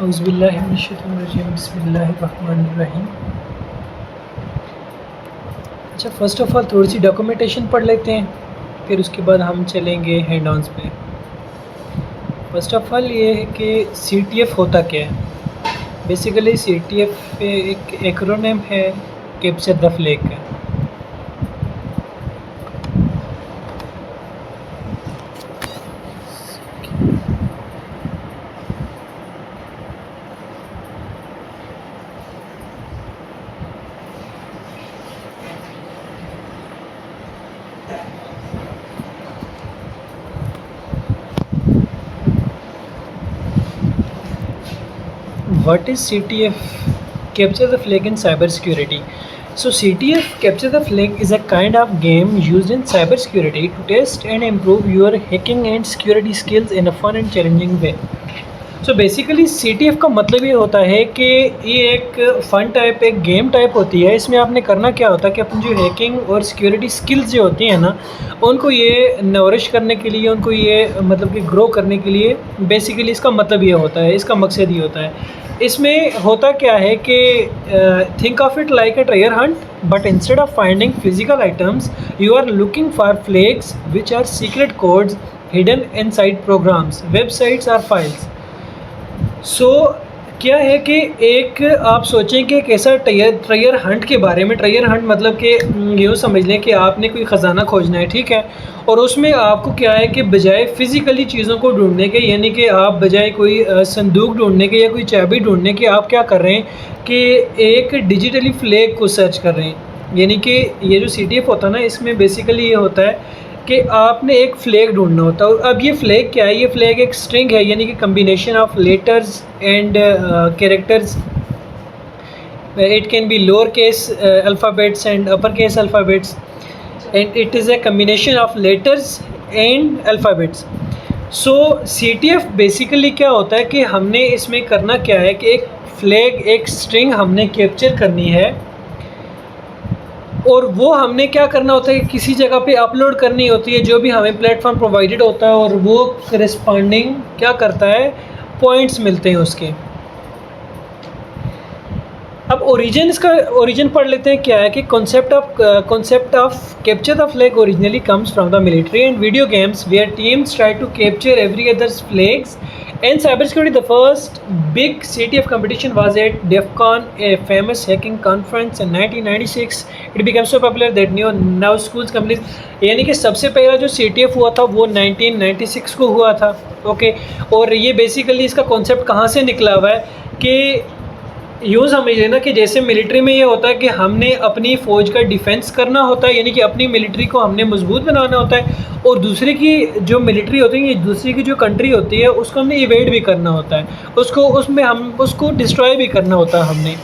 औज़ुबिल्लाहिमिनश्शैतानिर्रजीम बिस्मिल्लाहिर्रहमानिर्रहीम। अच्छा, first of all थोड़ी सी डॉक्यूमेंटेशन पढ़ लेते हैं, फिर उसके बाद हम चलेंगे हैंड ऑन्स पे। फ़र्स्ट ऑफ़ ऑल ये है कि सीटीएफ होता क्या है। बेसिकली सीटीएफ एक एक्रोनिम है कैप्चर द फ्लैग का। What is CTF? Capture the flag in cybersecurity. So CTF Capture the Flag is a kind of game used in cybersecurity to test and improve your hacking and security skills in a fun and challenging way. So basically CTF का मतलब ये होता है कि ये एक फ़न type एक game type होती है। इसमें आपने करना क्या होता है कि अपनी जो हैकिंग और सिक्योरिटी स्किल्स जो होती हैं ना, उनको ये नरिश करने के लिए, उनको ये मतलब कि ग्रो करने के लिए बेसिकली इसका मतलब ये होता है, इसका मकसद ये होता है। इसमें होता क्या है कि think of it like a treasure hunt, but instead of finding physical items you are looking for flags which are secret codes hidden inside programs, websites और फाइल्स। क्या है कि एक आप सोचें कि एक ऐसा ट्रेजर हंट के बारे में। ट्रेजर हंट मतलब कि यूँ समझ लें कि आपने कोई ख़जाना खोजना है, ठीक है, और उसमें आपको क्या है कि बजाय फ़िज़िकली चीज़ों को ढूंढने के, यानी कि आप बजाय कोई संदूक ढूंढने के या कोई चाबी ढूंढने के, आप क्या कर रहे हैं कि एक डिजिटली फ्लैग को सर्च कर रहे हैं। यानी कि ये जो CTF होता है ना, इसमें बेसिकली ये होता है कि आपने एक फ्लैग ढूंढना होता है। अब ये फ्लैग क्या है? ये फ्लैग एक स्ट्रिंग है, यानी कि combination of letters and characters. It can be lower case alphabets and upper case alphabets, and it is a combination of letters and alphabets. So CTF basically क्या होता है कि हमने इसमें करना क्या है कि एक फ्लैग, एक स्ट्रिंग हमने कैप्चर करनी है, और वो हमने क्या करना होता है कि किसी जगह पे अपलोड करनी होती है, जो भी हमें प्लेटफॉर्म प्रोवाइडेड होता है, और वो करस्पॉन्डिंग क्या करता है, पॉइंट्स मिलते हैं उसके। अब इसका ओरिजिन पढ़ लेते हैं। क्या है कि concept of capture the flag originally comes from the military and video games where teams try to capture every others flags. In cybersecurity, the first big CTF competition was at DEF CON, a famous hacking conference in 1996. It became so popular that now schools companies, यानी कि सबसे पहला जो CTF हुआ था वो 1996 को हुआ था। ओके, और ये बेसिकली इसका कॉन्सेप्ट कहाँ से निकला हुआ है कि यूँ समझिए ना कि जैसे मिलिट्री में ये होता है कि हमने अपनी फ़ौज का डिफेंस करना होता है, यानी कि अपनी मिलिट्री को हमने मजबूत बनाना होता है, और दूसरे की जो मिलिट्री होती है, दूसरी की जो कंट्री होती है, उसको हमने इवेड भी करना होता है, उसमें हम उसको डिस्ट्रॉय भी करना होता है हमने।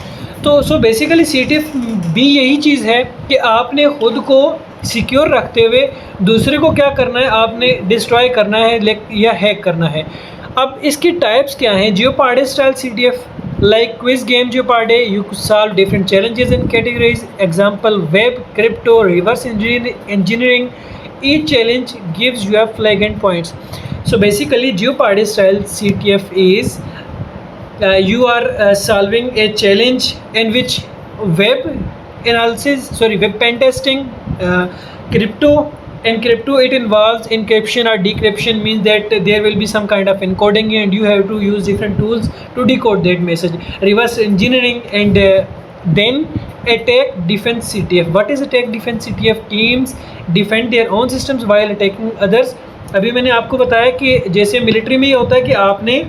तो बेसिकली CTF भी यही चीज़ है कि आपने ख़ुद को सिक्योर रखते हुए दूसरे को क्या करना है, आपने डिस्ट्रॉय करना है या हैक करना है। अब इसकी टाइप्स क्या हैं? Jeopardy style CTF, like quiz game Jeopardy, you solve different challenges in categories. Example: web, crypto, reverse engineering. Each challenge gives you a flag and points. So basically, Jeopardy style CTF is you are solving a challenge in which web analysis, web pen testing, crypto. In crypto, it involves encryption or decryption, means that there will be some kind of encoding and you have to use different tools to decode that message. Reverse engineering, and then attack defense CTF. What is attack defense CTF? Teams defend their own systems while attacking others. अभी मैंने आपको बताया कि जैसे military में ये होता है कि आपने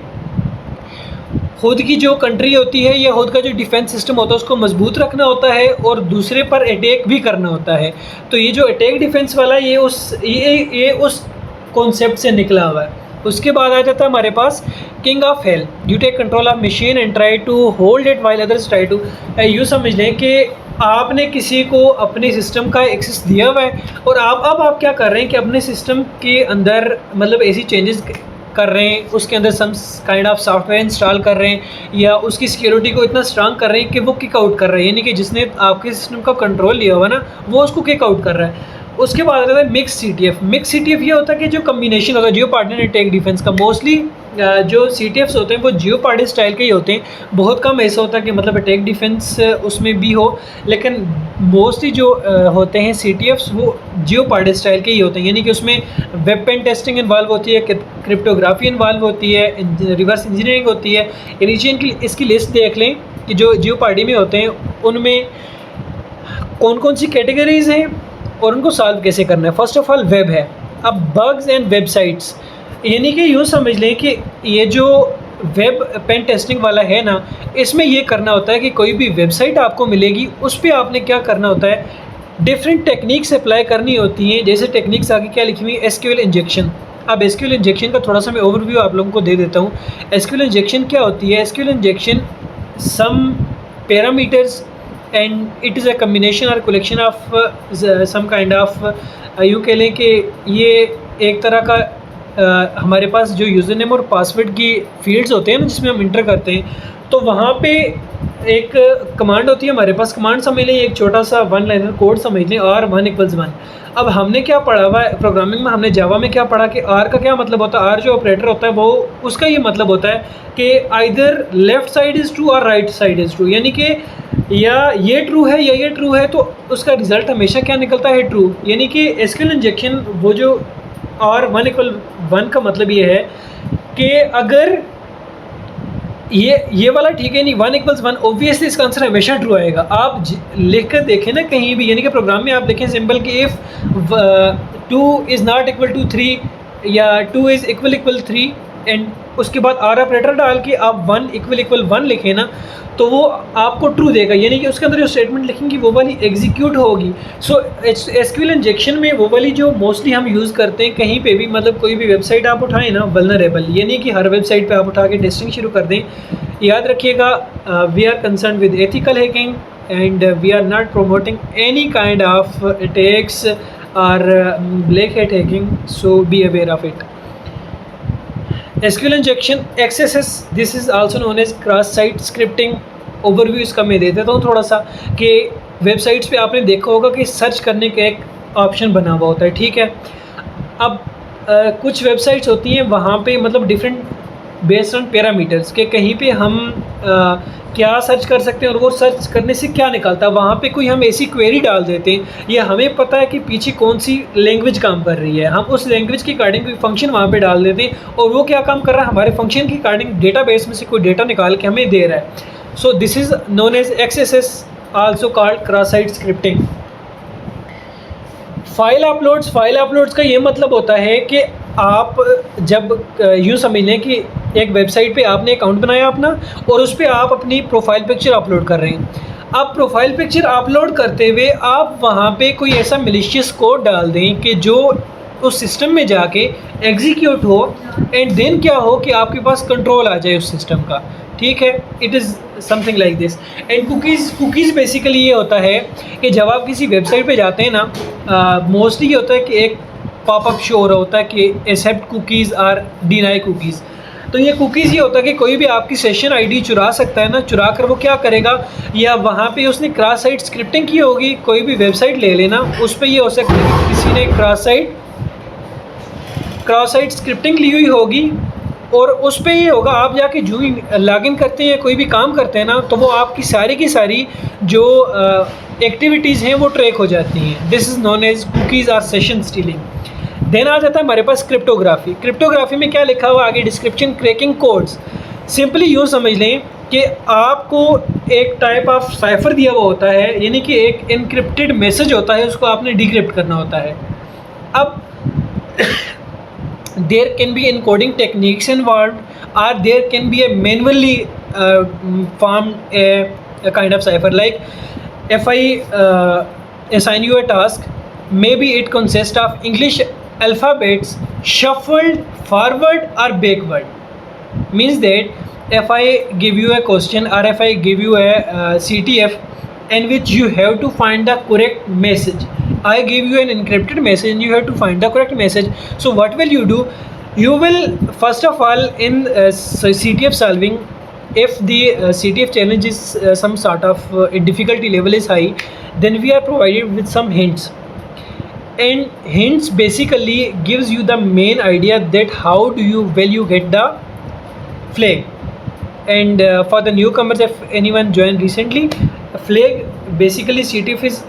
खुद की जो कंट्री होती है या खुद का जो डिफेंस सिस्टम होता है उसको मजबूत रखना होता है और दूसरे पर अटैक भी करना होता है। तो ये जो अटैक डिफेंस वाला ये उस कॉन्सेप्ट से निकला हुआ है। उसके बाद आ जाता है हमारे पास king of hell. You take control of machine and try to hold it while others try to. यूँ समझ लें कि आपने किसी को अपने सिस्टम का एक्सेस दिया हुआ है, और अब आप क्या कर रहे हैं कि अपने सिस्टम के अंदर मतलब ऐसी चेंजेस कर रहे हैं, उसके अंदर some kind of software install कर रहे हैं, या उसकी सिक्योरिटी को इतना स्ट्रांग कर रहे हैं कि वो किक आउट कर रहे हैं, यानी कि जिसने आपके सिस्टम का कंट्रोल लिया हुआ ना, वो उसको किक आउट कर रहा है। उसके बाद आता है मिक्स CTF। मिक्स CTF ये होता है कि जो कम्बिनेशन होता है जियोपार्डी एंड अटैक डिफेंस का। मोस्टली जो CTFs होते हैं वो जियोपार्डी स्टाइल के ही होते हैं। बहुत कम ऐसा होता है कि मतलब अटैक डिफेंस उसमें भी हो, लेकिन मोस्टली जो होते हैं CTFs वो जियोपार्डी स्टाइल के ही होते हैं, यानी कि उसमें वेब पेन टेस्टिंग इन्वॉल्व होती है, क्रिप्टोग्राफी इन्वॉल्व होती है, रिवर्स इंजीनियरिंग होती है। रीजन की इसकी लिस्ट देख लें कि जो जियोपार्डी में होते हैं उनमें कौन कौन सी कैटेगरीज़ हैं और उनको सॉल्व कैसे करना है। फर्स्ट ऑफ ऑल वेब है। अब बग्स एंड वेबसाइट्स, यानी कि यूँ समझ लें कि ये जो वेब पेन टेस्टिंग वाला है ना, इसमें ये करना होता है कि कोई भी वेबसाइट आपको मिलेगी उस पर आपने क्या करना होता है, डिफरेंट टेक्निक्स अप्लाई करनी होती हैं। जैसे टेक्निक्स आगे क्या लिखी हुई है, SQL इंजेक्शन। अब SQL इंजेक्शन का थोड़ा सा मैं ओवरव्यू आप लोगों को दे देता हूँ। SQL इंजेक्शन क्या होती है? SQL injection some parameters and it is a combination और collection of some kind of, यूँ कह लें कि ये एक तरह का हमारे पास जो यूज़र नेम और पासवर्ड की फील्ड्स होते हैं ना जिसमें हम इंटर करते हैं, तो वहाँ पे एक कमांड होती है हमारे पास। कमांड समझ लें, एक छोटा सा वन लाइनर कोड समझ लें, R1 = 1। अब हमने क्या पढ़ा हुआ है प्रोग्रामिंग में, हमने जावा में क्या पढ़ा कि R का क्या मतलब होता है, R जो ऑपरेटर होता है वो उसका ये मतलब होता है कि either left side is true और राइट साइड इज़ ट्रू, यानी कि या ये ट्रू है या ये ट्रू है, तो उसका रिज़ल्ट हमेशा क्या निकलता है, ट्रू। यानी कि SQL इंजेक्शन वो जो R1 = 1 का मतलब ये है कि अगर ये वाला ठीक है नहीं, 1 = 1, ऑब्वियसली इसका आंसर हमेशा ट्रू आएगा। आप लिख कर देखें ना कहीं भी, यानी कि प्रोग्राम में आप देखें सिंपल कि इफ़ 2 = = 3 या 2 = 3 एंड उसके बाद R ऑपरेटर डाल के आप 1 = 1 लिखें ना, तो वो आपको ट्रू देगा, यानी कि उसके अंदर जो स्टेटमेंट लिखेंगी वो वाली एग्जीक्यूट होगी। सो SQL इंजेक्शन में वो वाली जो मोस्टली हम यूज़ करते हैं कहीं पे भी, मतलब कोई भी वेबसाइट आप उठाएं ना वल्नरेबल, यानी कि हर वेबसाइट पे आप उठा के टेस्टिंग शुरू कर दें। याद रखिएगा, we are concern with ethical hacking and we are not promoting any kind of attacks और black hat hacking, so be aware of it. SQL injection XSS, this is also known as cross site scripting. Overview इसका मैं दे देता हूँ थोड़ा सा, कि websites पे आपने देखा होगा कि सर्च करने का एक ऑप्शन बना हुआ होता है, ठीक है। अब कुछ वेबसाइट्स होती हैं वहाँ पे मतलब डिफरेंट बेस्ड ऑन पैरामीटर्स के कहीं पे हम क्या सर्च कर सकते हैं और वो सर्च करने से क्या निकलता है, वहाँ पे कोई हम ऐसी क्वेरी डाल देते हैं या हमें पता है कि पीछे कौन सी लैंग्वेज काम कर रही है, हम उस लैंग्वेज के अकॉर्डिंग कोई फंक्शन वहाँ पे डाल देते हैं और वो क्या काम कर रहा है, हमारे फंक्शन के अकॉर्डिंग डेटाबेस में से कोई डेटा निकाल के हमें दे रहा है। So this is known as XSS, also called cross site scripting. File uploads का ये मतलब होता है कि आप जब यूँ समझ लें कि एक वेबसाइट पे आपने अकाउंट बनाया अपना और उस पर आप अपनी प्रोफाइल पिक्चर अपलोड कर रहे हैं। अब प्रोफाइल पिक्चर अपलोड करते हुए आप वहाँ पे कोई ऐसा मलिशियस कोड डाल दें कि जो उस सिस्टम में जाके एग्जीक्यूट हो एंड देन क्या हो कि आपके पास कंट्रोल आ जाए उस सिस्टम का, ठीक है। It is something like this. And cookies basically ये होता है कि जब आप किसी वेबसाइट पे जाते हैं ना, मोस्टली ये होता है कि एक पॉपअप शो हो रहा होता है कि एक्सेप्ट कुकीज़ और डिनाई कुकीज़। तो ये कुकीज़ ये होता है कि कोई भी आपकी सेशन आईडी चुरा सकता है ना, चुरा कर वो क्या करेगा, या वहाँ पे उसने क्रॉस साइट स्क्रिप्टिंग की होगी, कोई भी वेबसाइट ले लेना उस पर ये हो सकता है कि किसी ने क्रॉस साइट स्क्रिप्टिंग ली हुई होगी और उस पर ये होगा, आप जाके जो ही लॉगिन करते हैं कोई भी काम करते हैं ना, तो वो आपकी सारी की सारी जो एक्टिविटीज़ हैं वो ट्रैक हो जाती हैं। This is known as cookies और सेशन स्टीलिंग। देन आ जाता है हमारे पास क्रिप्टोग्राफी में क्या लिखा हुआ आगे, डिस्क्रिप्शन क्रैकिंग कोड्स। सिंपली यूँ समझ लें कि आपको एक टाइप ऑफ साइफर दिया हुआ होता है, यानी कि एक इनक्रिप्टेड मैसेज होता है, उसको आपने डिक्रिप्ट करना होता है। अब there can be encoding techniques involved or there can be a manually formed a kind of cipher. Like if I assign you a task, maybe it consists of English alphabets shuffled forward or backward. Means that if I give you a question or if I give you a CTF in which you have to find the correct message, I give you an encrypted message and you have to find the correct message. So what will you do? You will first of all in CTF solving, if the CTF challenge is some sort of difficulty level is high, then we are provided with some hints, and hints basically gives you the main idea that how do you get the flag. And for the newcomers, if anyone joined recently, flag basically CTF is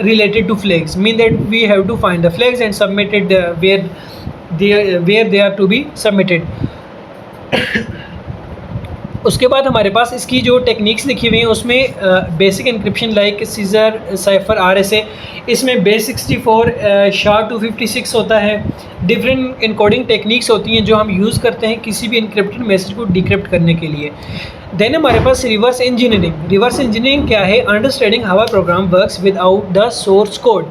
related to flags, mean that we have to find the flags and submit it where they are to be submitted. उसके बाद हमारे पास इसकी जो techniques लिखी हुई हैं उसमें basic encryption like Caesar, cipher, RSA, इसमें बेस 64, SHA-256 होता है. डिफरेंट इनकोडिंग टेक्निक्स होती हैं जो हम यूज़ करते हैं किसी भी इनक्रिप्टेड मैसेज को डिक्रिप्ट करने के लिए. देन हमारे पास रिवर्स इंजीनियरिंग. रिवर्स इंजीनियरिंग क्या है? Understanding how a program works without the source code.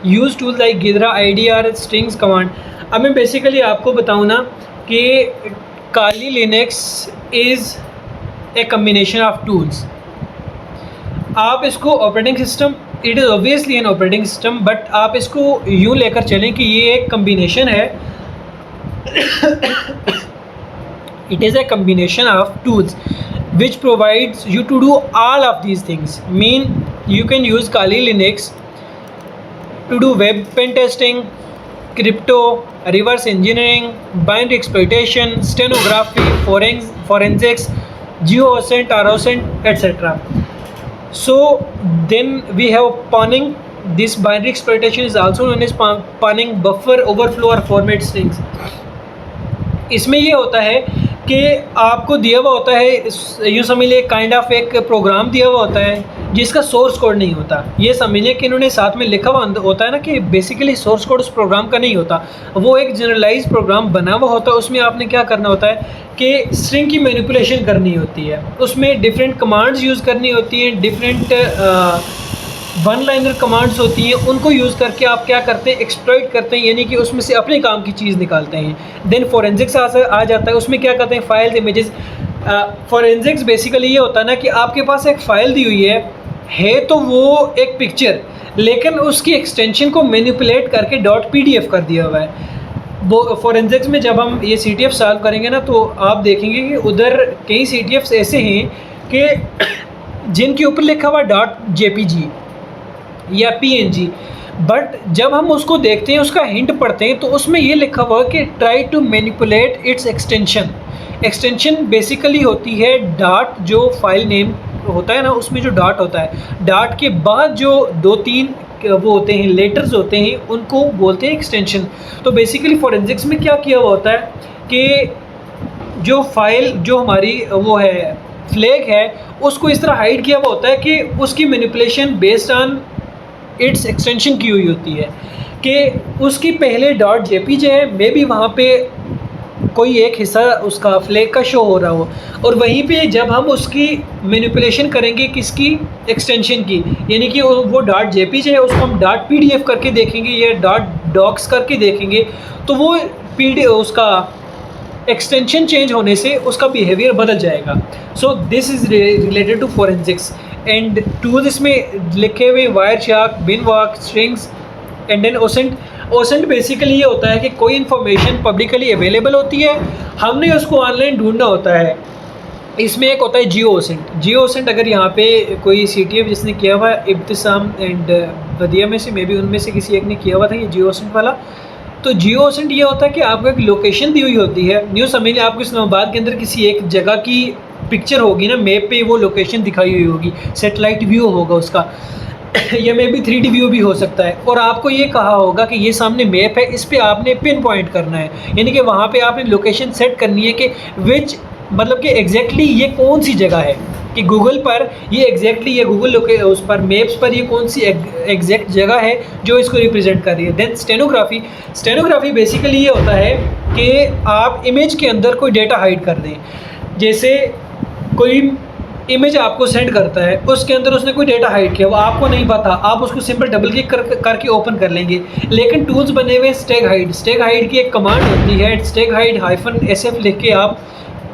Use tool like Ghidra, IDR, strings command. अब मैं बेसिकली आपको बताऊँ ना कि Kali Linux is a combination of tools. आप इसको operating system, it is obviously an operating system, but आप इसको यूँ लेकर चलें कि ये एक कम्बिनेशन है. It is a combination of tools which provides you to do all of these things. Mean you can use Kali Linux to do web pen testing, crypto, reverse engineering, binary exploitation, stenography, forensics, GeoOSINT, ROSINT, etc. So then we have pawning. This binary exploitation is also known as pawning, buffer overflow और format strings. इसमें ये होता है कि आपको दिया हुआ होता है, यूँ समझ लीजिए काइंड ऑफ एक प्रोग्राम दिया हुआ होता है जिसका सोर्स कोड नहीं होता. ये समझिए कि इन्होंने साथ में लिखा हुआ होता है ना कि बेसिकली सोर्स कोड उस प्रोग्राम का नहीं होता, वो एक जनरलाइज प्रोग्राम बना हुआ होता है. उसमें आपने क्या करना होता है कि स्ट्रिंग की मैनिपुलेशन करनी होती है, उसमें डिफरेंट कमांड्स यूज़ करनी होती हैं, डिफरेंट वन लाइनर कमांड्स होती हैं, उनको यूज़ करके आप क्या करते हैं, एक्सप्लॉइट करते हैं, यानी कि उसमें से अपने काम की चीज़ निकालते हैं. देन फॉरेंसिक्स आ जाता है. उसमें क्या करते हैं, फाइल्स, इमेजेस. फॉरेंसिक्स बेसिकली ये होता है ना कि आपके पास एक फ़ाइल दी हुई है तो वो एक पिक्चर, लेकिन उसकी एक्सटेंशन को मैनिपुलेट करके .pdf कर दिया हुआ है. वो फॉरेंसिक्स में जब हम ये CTF सॉल्व करेंगे ना तो आप देखेंगे कि उधर कई CTFs ऐसे हैं कि जिनके ऊपर लिखा हुआ .jpg या PNG, बट जब हम उसको देखते हैं, उसका हिंट पढ़ते हैं तो उसमें ये लिखा हुआ है कि try to manipulate its extension. Extension basically होती है डॉट, जो फाइल नेम होता है ना उसमें जो डॉट होता है, डॉट के बाद जो 2-3 वो होते हैं लेटर्स होते हैं उनको बोलते हैं एक्सटेंशन. तो बेसिकली फॉरेंसिक्स में क्या किया हुआ होता है कि जो फाइल जो हमारी वो है फ्लैग है उसको इस तरह हाइड किया हुआ होता है कि उसकी manipulation based on it's extension की हुई होती है कि उसकी पहले .jpg है, मे बी वहाँ पे कोई एक हिस्सा उसका फ्लैग का शो हो रहा हो, और वहीं पे जब हम उसकी मैनिपुलेशन करेंगे किसकी, एक्सटेंशन की, यानी कि वो .jpg है उसको हम .pdf करके देखेंगे या .docs करके देखेंगे तो वो उसका एक्सटेंशन चेंज होने से उसका बिहेवियर बदल जाएगा. So this is related to forensics. And tools इसमें लिखे हुए Wireshark, Binwalk, strings and then OSINT. OSINT basically ये होता है कि कोई इन्फॉर्मेशन पब्लिकली अवेलेबल होती है, हमने उसको ऑनलाइन ढूंढना होता है. इसमें एक होता है GeoOSINT. GeoOSINT अगर यहाँ पे कोई CTF जिसने किया हुआ है, इब्तिसाम एंड वदिया में से, मे बी उनमें से किसी एक ने किया हुआ था ये GeoOSINT वाला. तो GeoOSINT ये होता है कि आपको एक लोकेशन दी हुई होती है. न्यू समझ लीजिए आपको इस्लामाबाद के अंदर किसी एक जगह की पिक्चर होगी ना, मैप पे वो लोकेशन दिखाई हुई होगी, सेटेलाइट व्यू होगा उसका या मे बी 3D व्यू भी हो सकता है, और आपको ये कहा होगा कि ये सामने मैप है, इस पे आपने पिन पॉइंट करना है, यानी कि वहाँ पे आपने लोकेशन सेट करनी है कि विच, मतलब कि एग्जैक्टली ये कौन सी जगह है, कि गूगल पर ये एग्जैक्टली ये गूगल उस पर मैप्स पर ये कौन सी एग्जैक्ट जगह है जो इसको रिप्रेजेंट कर रही है. देन स्टेनोग्राफी बेसिकली ये होता है कि आप इमेज के अंदर कोई डेटा हाइड कर दें. जैसे कोई इमेज आपको सेंड करता है, उसके अंदर उसने कोई डेटा हाइड किया, वो आपको नहीं पता, आप उसको सिंपल डबल क्लिक करके ओपन कर लेंगे. लेकिन टूल्स बने हुए स्टैग हाइड की एक कमांड होती है, स्टैग हाइड -SF लिख के आप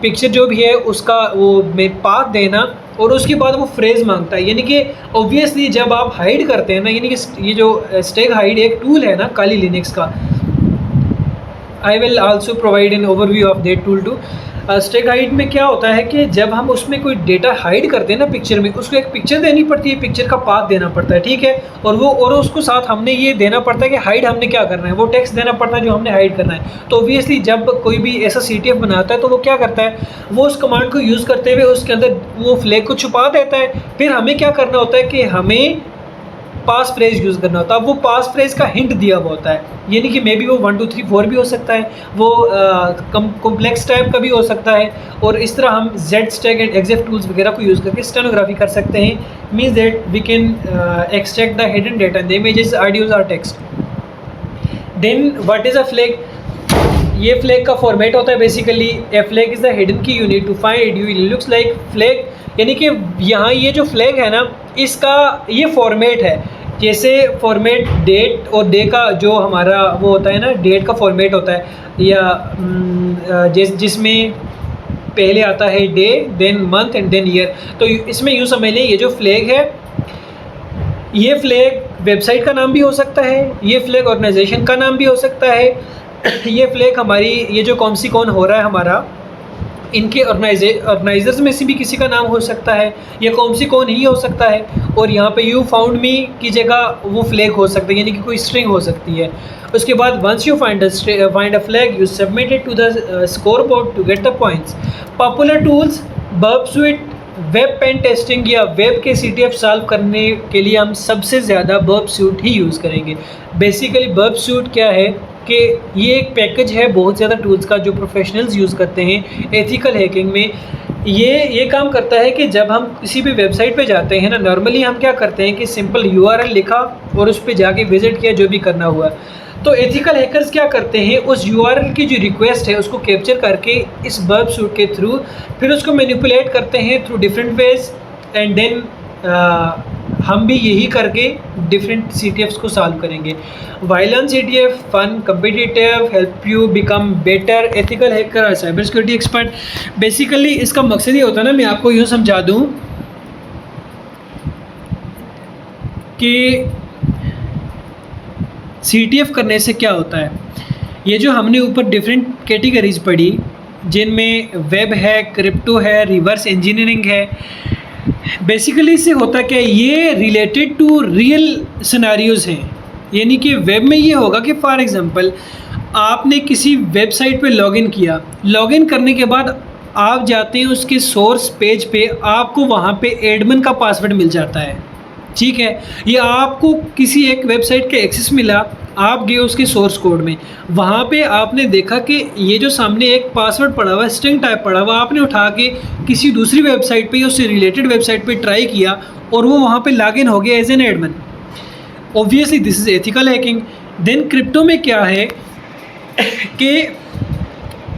पिक्चर जो भी है उसका वो पाथ देना, और उसके बाद वो फ्रेज़ मांगता है. यानी कि ऑब्वियसली जब आप हाइड करते हैं ना, यानी कि ये जो स्टैग हाइड एक टूल है ना काली लिनक्स का, I will also provide an overview of that tool too. Steghide में क्या होता है कि जब हम उसमें कोई डेटा हाइड करते हैं ना पिक्चर में, उसको एक पिक्चर देनी पड़ती है, पिक्चर का पाथ देना पड़ता है, ठीक है, और उसको साथ हमने ये देना पड़ता है कि हाइड हमने क्या करना है, वो टेक्स्ट देना पड़ता है जो हमने हाइड करना है। तो ऑब्वियसली जब कोई भी ऐसा CTF बनाता है तो वो क्या करता है, वो उस कमांड को यूज़ करते हुए उसके अंदर वो फ्लैग को छुपा देता है। फिर हमें क्या करना होता है कि हमें पास फ्रेज यूज़ करना होता है। वो पास फ्रेज का हिंट दिया हुआ होता है, यानी कि मे बी वो 1 2 3 4 भी हो सकता है, वो कॉम्प्लेक्स टाइप का भी हो सकता है। और इस तरह हम zsteg and exif tools वगैरह को यूज़ करके स्टेनोग्राफी कर सकते हैं। Means that we can extract the hidden data in the images, audios और text. Then what is a flag? ये फ्लैग का फॉर्मेट होता है basically, a flag is the hidden key unit to find you looks like flag, यानी कि यहाँ ये जो फ्लैग है ना, इसका ये फॉर्मेट है। जैसे फॉर्मेट डेट और डे का जो हमारा वो होता है ना, डेट का फॉर्मेट होता है, या जिसमें पहले आता है day, then month and then year. तो इसमें यूँ समझ लें, ये जो फ्लैग है, ये फ्लैग वेबसाइट का नाम भी हो सकता है, ये फ्लैग ऑर्गेनाइजेशन का नाम भी हो सकता है, ये फ्लैग हमारी ये जो कौन सी कौन हो रहा है हमारा, इनके ऑर्गेनाइजर्स में से भी किसी का नाम हो सकता है, या कौन सी कौन ही हो सकता है। और यहाँ पे यू फाउंड मी की जगह वो फ्लैग हो सकता है, यानी कि कोई स्ट्रिंग हो सकती है। उसके बाद once you find a flag you submit it to the score board to get the points. Popular tools Burp Suite, web pen testing या वेब के CTF सॉल्व करने के लिए हम सबसे ज़्यादा बर्ब सूट ही यूज़ करेंगे। बेसिकली बर्ब सूट क्या है कि ये एक पैकेज है बहुत ज़्यादा टूल्स का जो प्रोफेशनल्स यूज़ करते हैं एथिकल हैकिंग में। ये काम करता है कि जब हम किसी भी वेबसाइट पे जाते हैं ना, नॉर्मली हम क्या करते हैं कि सिंपल URL लिखा और उस पर जाके विज़िट किया, जो भी करना हुआ। तो एथिकल हैकर्स क्या करते हैं, उस URL की जो रिक्वेस्ट है उसको कैप्चर करके इस बर्ब सूट के थ्रू फिर उसको मैनिपुलेट करते हैं through different ways, and then हम भी यही करके डिफरेंट CTFs को सॉल्व करेंगे। Violent CTF, fun, competitive, help you become better ethical hacker और साइबर सिक्योरिटी एक्सपर्ट। बेसिकली इसका मकसद ये होता है ना, मैं आपको यूँ समझा दूँ कि CTF करने से क्या होता है। ये जो हमने ऊपर डिफरेंट कैटेगरीज पढ़ी, जिनमें वेब है, क्रिप्टो है, रिवर्स इंजीनियरिंग है, बेसिकली इससे होता क्या है, ये रिलेटेड टू रियल सिनेरियोज़ हैं। यानी कि वेब में ये होगा कि फॉर एग्जांपल आपने किसी वेबसाइट पे लॉगिन किया, लॉगिन करने के बाद आप जाते हैं उसके सोर्स पेज पे, आपको वहाँ पे एडमिन का पासवर्ड मिल जाता है, ठीक है। ये आपको किसी एक वेबसाइट का एक्सेस मिला, आप गए उसके सोर्स कोड में, वहाँ पे आपने देखा कि ये जो सामने एक पासवर्ड पड़ा हुआ है, स्ट्रिंग टाइप पड़ा हुआ, आपने उठा के किसी दूसरी वेबसाइट पे या उससे रिलेटेड वेबसाइट पे ट्राई किया और वो वहाँ पे लॉगिन हो गया as an admin. Obviously this is ethical hacking. Then crypto में क्या है कि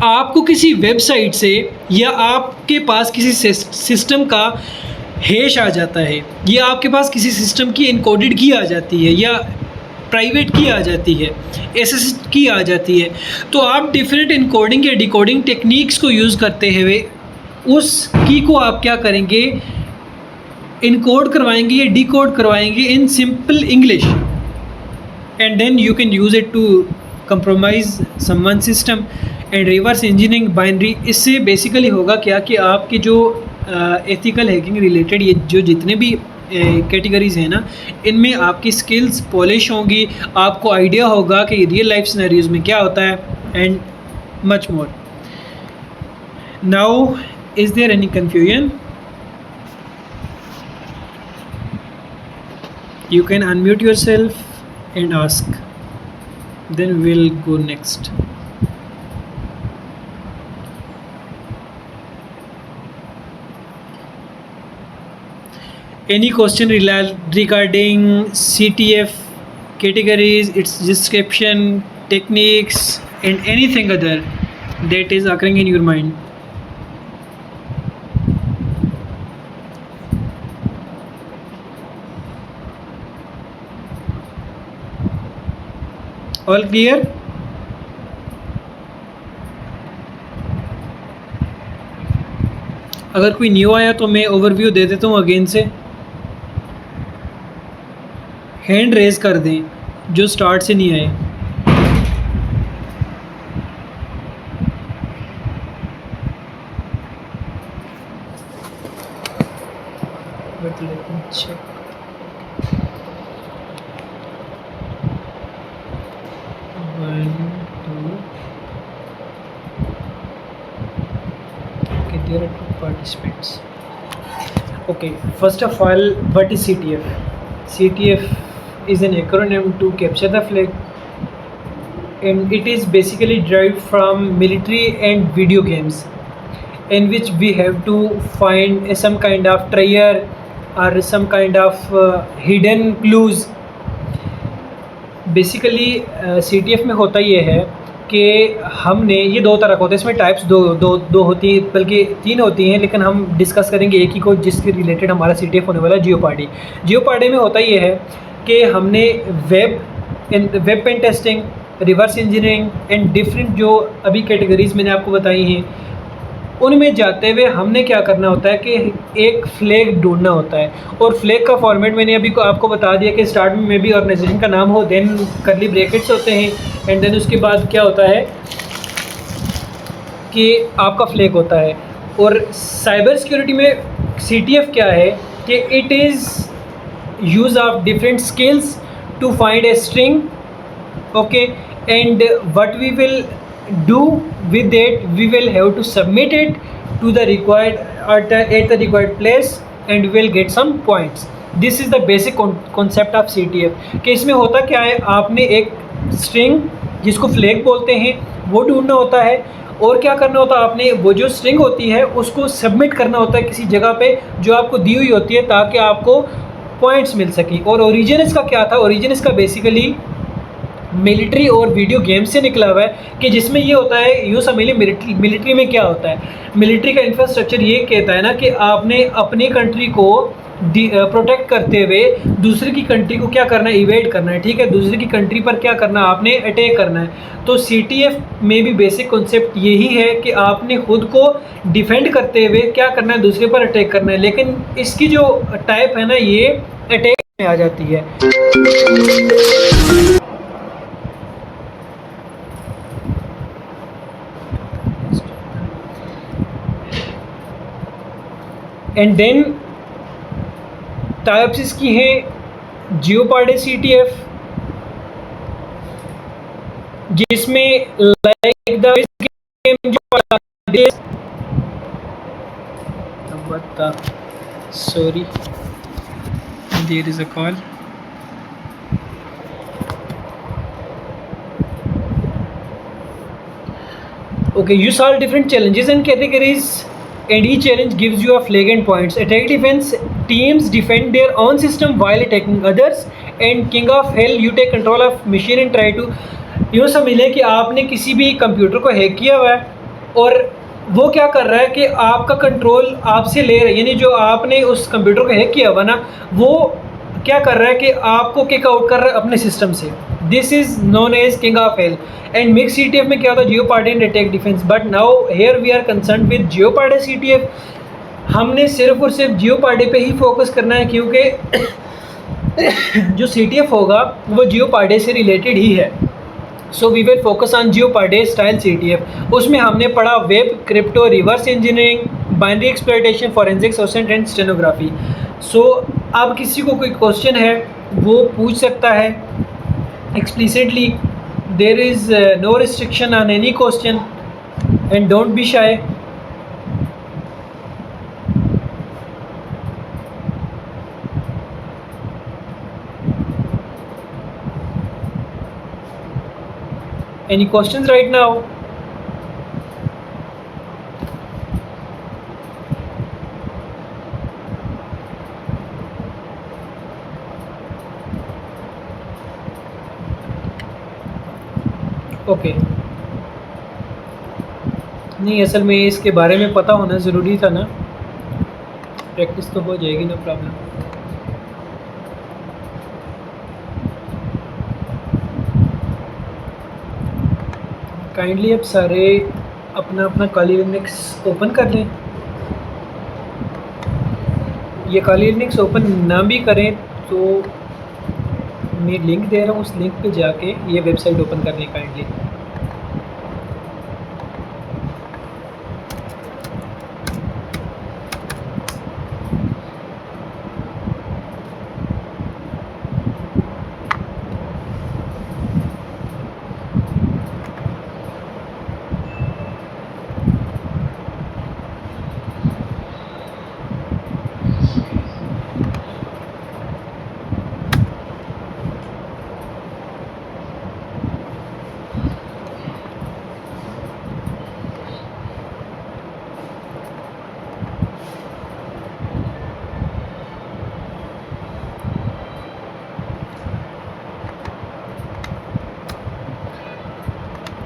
आपको किसी वेबसाइट से या आपके पास किसी सिस्टम का हैश आ जाता है, या आपके पास किसी सिस्टम की इनकोडेड की आ जाती है, या प्राइवेट की आ जाती है, SSH की आ जाती है, तो आप डिफरेंट इनकोडिंग या डिकोडिंग टेक्निक्स को यूज़ करते हुए उस की को आप क्या करेंगे, इनकोड करवाएंगे या डिकोड करवाएंगे in simple English, and then you can use it to compromise someone system and reverse engineering binary. इससे बेसिकली होगा क्या कि आपकी जो एथिकल हैकिंग रिलेटेड ये जो जितने भी कैटेगरीज़ हैं ना, इनमें आपकी स्किल्स पॉलिश होंगी, आपको आइडिया होगा कि रियल लाइफ सिनेरियोज़ में क्या होता है, and much more. Now is there any confusion? You can unmute yourself and ask, then we'll go next. Any question regarding CTF categories, its description, techniques, and anything other that is occurring in your mind? All clear? अगर कोई new आया तो मैं overview दे देता हूँ again से। Hand raise कर दें जो स्टार्ट से नहीं आए। but let me check. One, two. Okay, there are two participants. Okay, first of all, what is CTF? CTF is an acronym to capture the flag, and it is basically derived from military and video games, in which we have to find some kind of treasure or some kind of hidden clues. Basically CTF में होता ये है कि हमने ये दो तरह का होता है, इसमें टाइप्स दो होती हैं, बल्कि 3 होती हैं, लेकिन हम डिस्कस करेंगे एक ही को जिसके रिलेटेड हमारा CTF होने वाला है, जियोपार्डी। जियोपार्डी में होता ये है कि हमने web pen testing, reverse engineering and different जो अभी कैटेगरीज़ मैंने आपको बताई हैं, उनमें जाते हुए हमने क्या करना होता है कि एक फ्लैग ढूंढना होता है। और फ्लैग का फॉर्मेट मैंने अभी को आपको बता दिया कि स्टार्ट में भी ऑर्गेनाइजेशन का नाम हो, देन करली ब्रैकेट्स होते हैं, एंड देन उसके बाद क्या होता है कि आपका फ्लैग होता है। और साइबर सिक्योरिटी में CTF क्या है कि it is use of different skills to find a string, okay, and what we will do with it, we will have to submit it to the required at the required place and we will get some points. This is the basic concept of CTF। कि इसमें होता क्या है, आपने एक string जिसको flag बोलते हैं वो ढूंढना होता है, और क्या करना होता है, आपने वो जो स्ट्रिंग होती है उसको सबमिट करना होता है किसी जगह पे जो आपको दी हुई होती है, ताकि आपको पॉइंट्स मिल सकें। और ओरिजिन इसका क्या था, ओरिजिन इसका बेसिकली मिलिट्री और वीडियो गेम से निकला हुआ है, कि जिसमें ये होता है, यूँ समझ लीजिए मिलिट्री में क्या होता है, मिलिट्री का इंफ्रास्ट्रक्चर ये कहता है ना कि आपने अपनी कंट्री को प्रोटेक्ट करते हुए दूसरे की कंट्री को क्या करना है, इवेड करना है, ठीक है, दूसरे की कंट्री पर क्या करना है, आपने अटैक करना है। तो CTF में भी बेसिक कॉन्सेप्ट यही है कि आपने खुद को डिफेंड करते हुए क्या करना है, दूसरे पर अटैक करना है। लेकिन इसकी जो टाइप है ना, ये अटैक में आ जाती है। एंड देन टाइप्स इसकी हैं जियोपार्डी CTF, जिसमें like the game sorry there is a call. Okay, you solve different challenges and categories, and each challenge gives you a flag and points. Attack defense teams defend their own system while attacking others, and King of Hell you take control of machine and try to, यूँ समझ लें कि आपने किसी भी computer को hack किया हुआ है और वो क्या कर रहा है कि आपका कंट्रोल आपसे ले रहा है, यानी जो आपने उस कंप्यूटर को हैक किया हुआ ना, वो क्या कर रहा है कि आपको किक आउट कर रहा है अपने सिस्टम से। This is known as king of hell. And mix CTF में क्या होता है, Jeopardy and attack defence, but now here we are concern with Jeopardy CTF। हमने सिर्फ और सिर्फ जियोपार्डी पे ही फोकस करना है, क्योंकि जो CTF होगा वो जियोपार्डी से रिलेटेड ही है। So we will focus on Jeopardy style CTF। उसमें हमने पढ़ा web, crypto, reverse engineering, binary exploitation, forensic science and stenography. So अब किसी को कोई क्वेश्चन है वो पूछ सकता है explicitly. There is no restriction on any question and don't be shy. Any questions right now? Okay नहीं, असल में इसके बारे में पता होना ज़रूरी था ना, प्रैक्टिस तो हो जाएगी, नो प्रॉब्लम। काइंडली अब सारे अपना अपना काली लिनक्स ओपन कर लें। ये काली लिनक्स ओपन ना भी करें तो मैं लिंक दे रहा हूँ, उस लिंक पे जाके ये वेबसाइट ओपन कर लें काइंडली।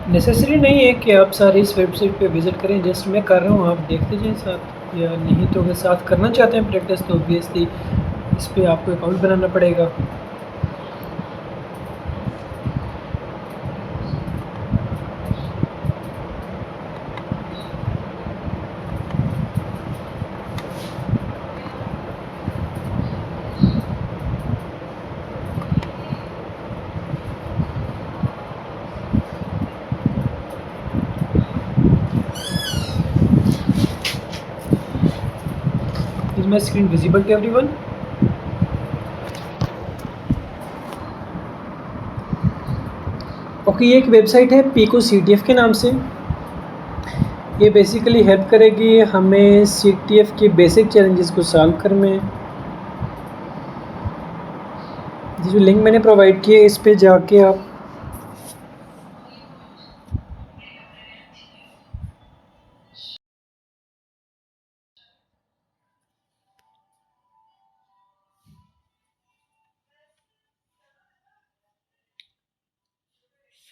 नेसेसरी नहीं है कि आप सारी इस वेबसाइट पे विज़िट करें, जस्ट मैं कर रहा हूँ, आप देख लीजिए साथ, या नहीं तो अगर साथ करना चाहते हैं प्रैक्टिस तो ऑब्वियसली इस पे आपको अकाउंट बनाना पड़ेगा। Is my screen visible to everyone? Okay, ये एक वेबसाइट है पीको CTF के नाम से। ये बेसिकली हेल्प करेगी हमें CTF के बेसिक चैलेंजेस को सॉल्व करने में। ये जो लिंक मैंने प्रोवाइड किया है इस पे जाके आप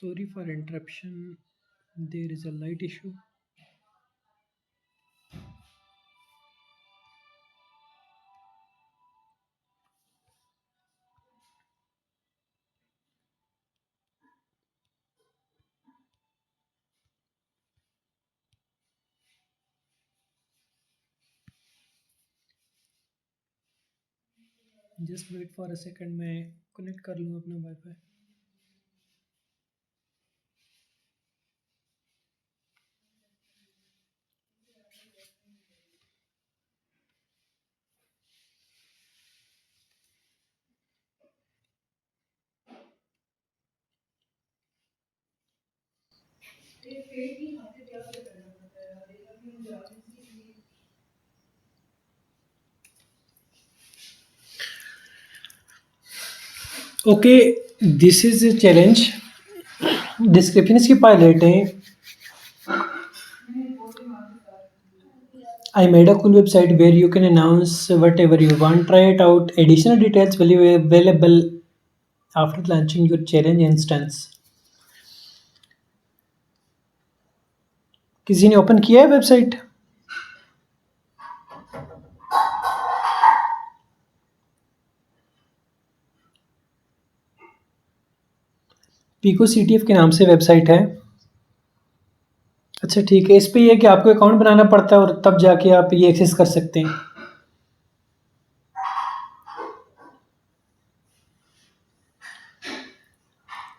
sorry for interruption, there is a light issue. Just wait for a second, मैं कनेक्ट कर लूँ अपना WiFi. Okay, this is a challenge. Description इसकी पायलट है। I made a cool website where you can announce whatever you want. Try it out. Additional details will be available after launching your challenge instance. किसी ने open किया है website? Pico CTF के नाम से website है। अच्छा ठीक है, इस पे ये है कि आपको अकाउंट बनाना पड़ता है और तब जाके आप ये एक्सेस कर सकते हैं।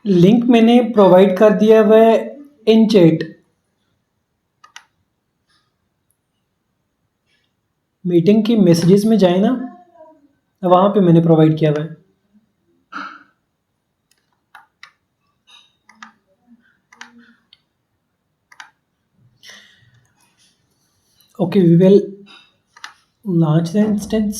लिंक मैंने प्रोवाइड कर दिया हुआ है इन चैट। मीटिंग की मैसेजेस में जाए ना, वहाँ पे मैंने प्रोवाइड किया हुआ है। Okay, we will launch the instance.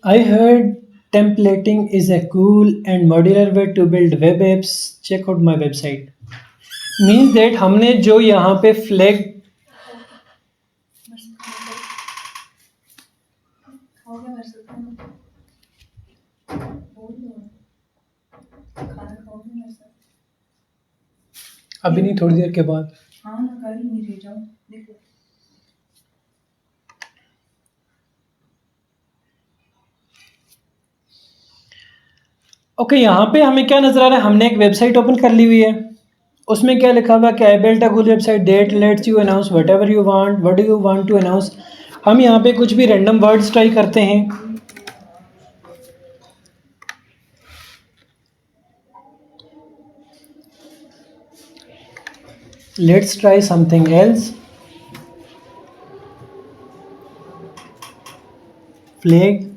I heard templating is a cool and modular way to build web apps. Check out my website. Means that हमने जो यहाँ पे फ्लैग अभी नहीं, थोड़ी देर के बाद। ओके, यहाँ पे हमें क्या नजर आ रहा है, हमने एक वेबसाइट ओपन कर ली हुई है। उसमें क्या लिखा हुआ है कि I built a cool website that lets you announce whatever you want, what do you want to announce. हम यहाँ पे कुछ भी रैंडम वर्ड्स ट्राई करते हैं। Let's try something else. Flag,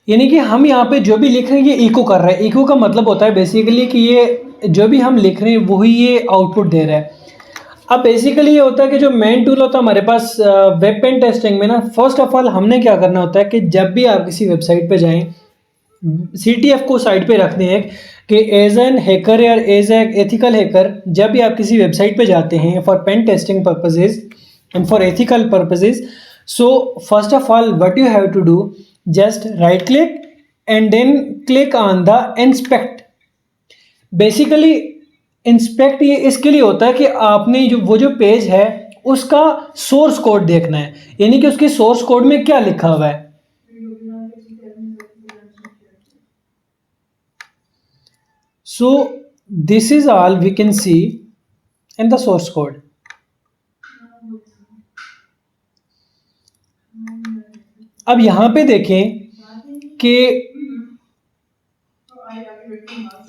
यानी कि हम यहाँ पे जो भी लिख रहे हैं ये इको कर रहा है। इको का मतलब होता है बेसिकली कि ये जो भी हम लिख रहे हैं वही ये आउटपुट दे रहा है। अब बेसिकली ये होता है कि जो मेन टूल होता है हमारे पास वेब पेन टेस्टिंग में ना, फर्स्ट ऑफ ऑल हमने क्या करना होता है कि जब भी आप किसी वेबसाइट पे जाएं CTF को साइड पे रखते हैं कि एज एन हैकर या एज ए एथिकल हैकर, जब भी आप किसी वेबसाइट पे जाते हैं for pen testing purposes and for ethical purposes, so first of all what you have to do, just right click and then click on the inspect. Basically inspect ये इसके लिए होता है कि आपने जो पेज है उसका सोर्स कोड देखना है, यानी कि उसके सोर्स कोड में क्या लिखा हुआ है। So this is all we can see in the source code. अब यहां पे देखें कि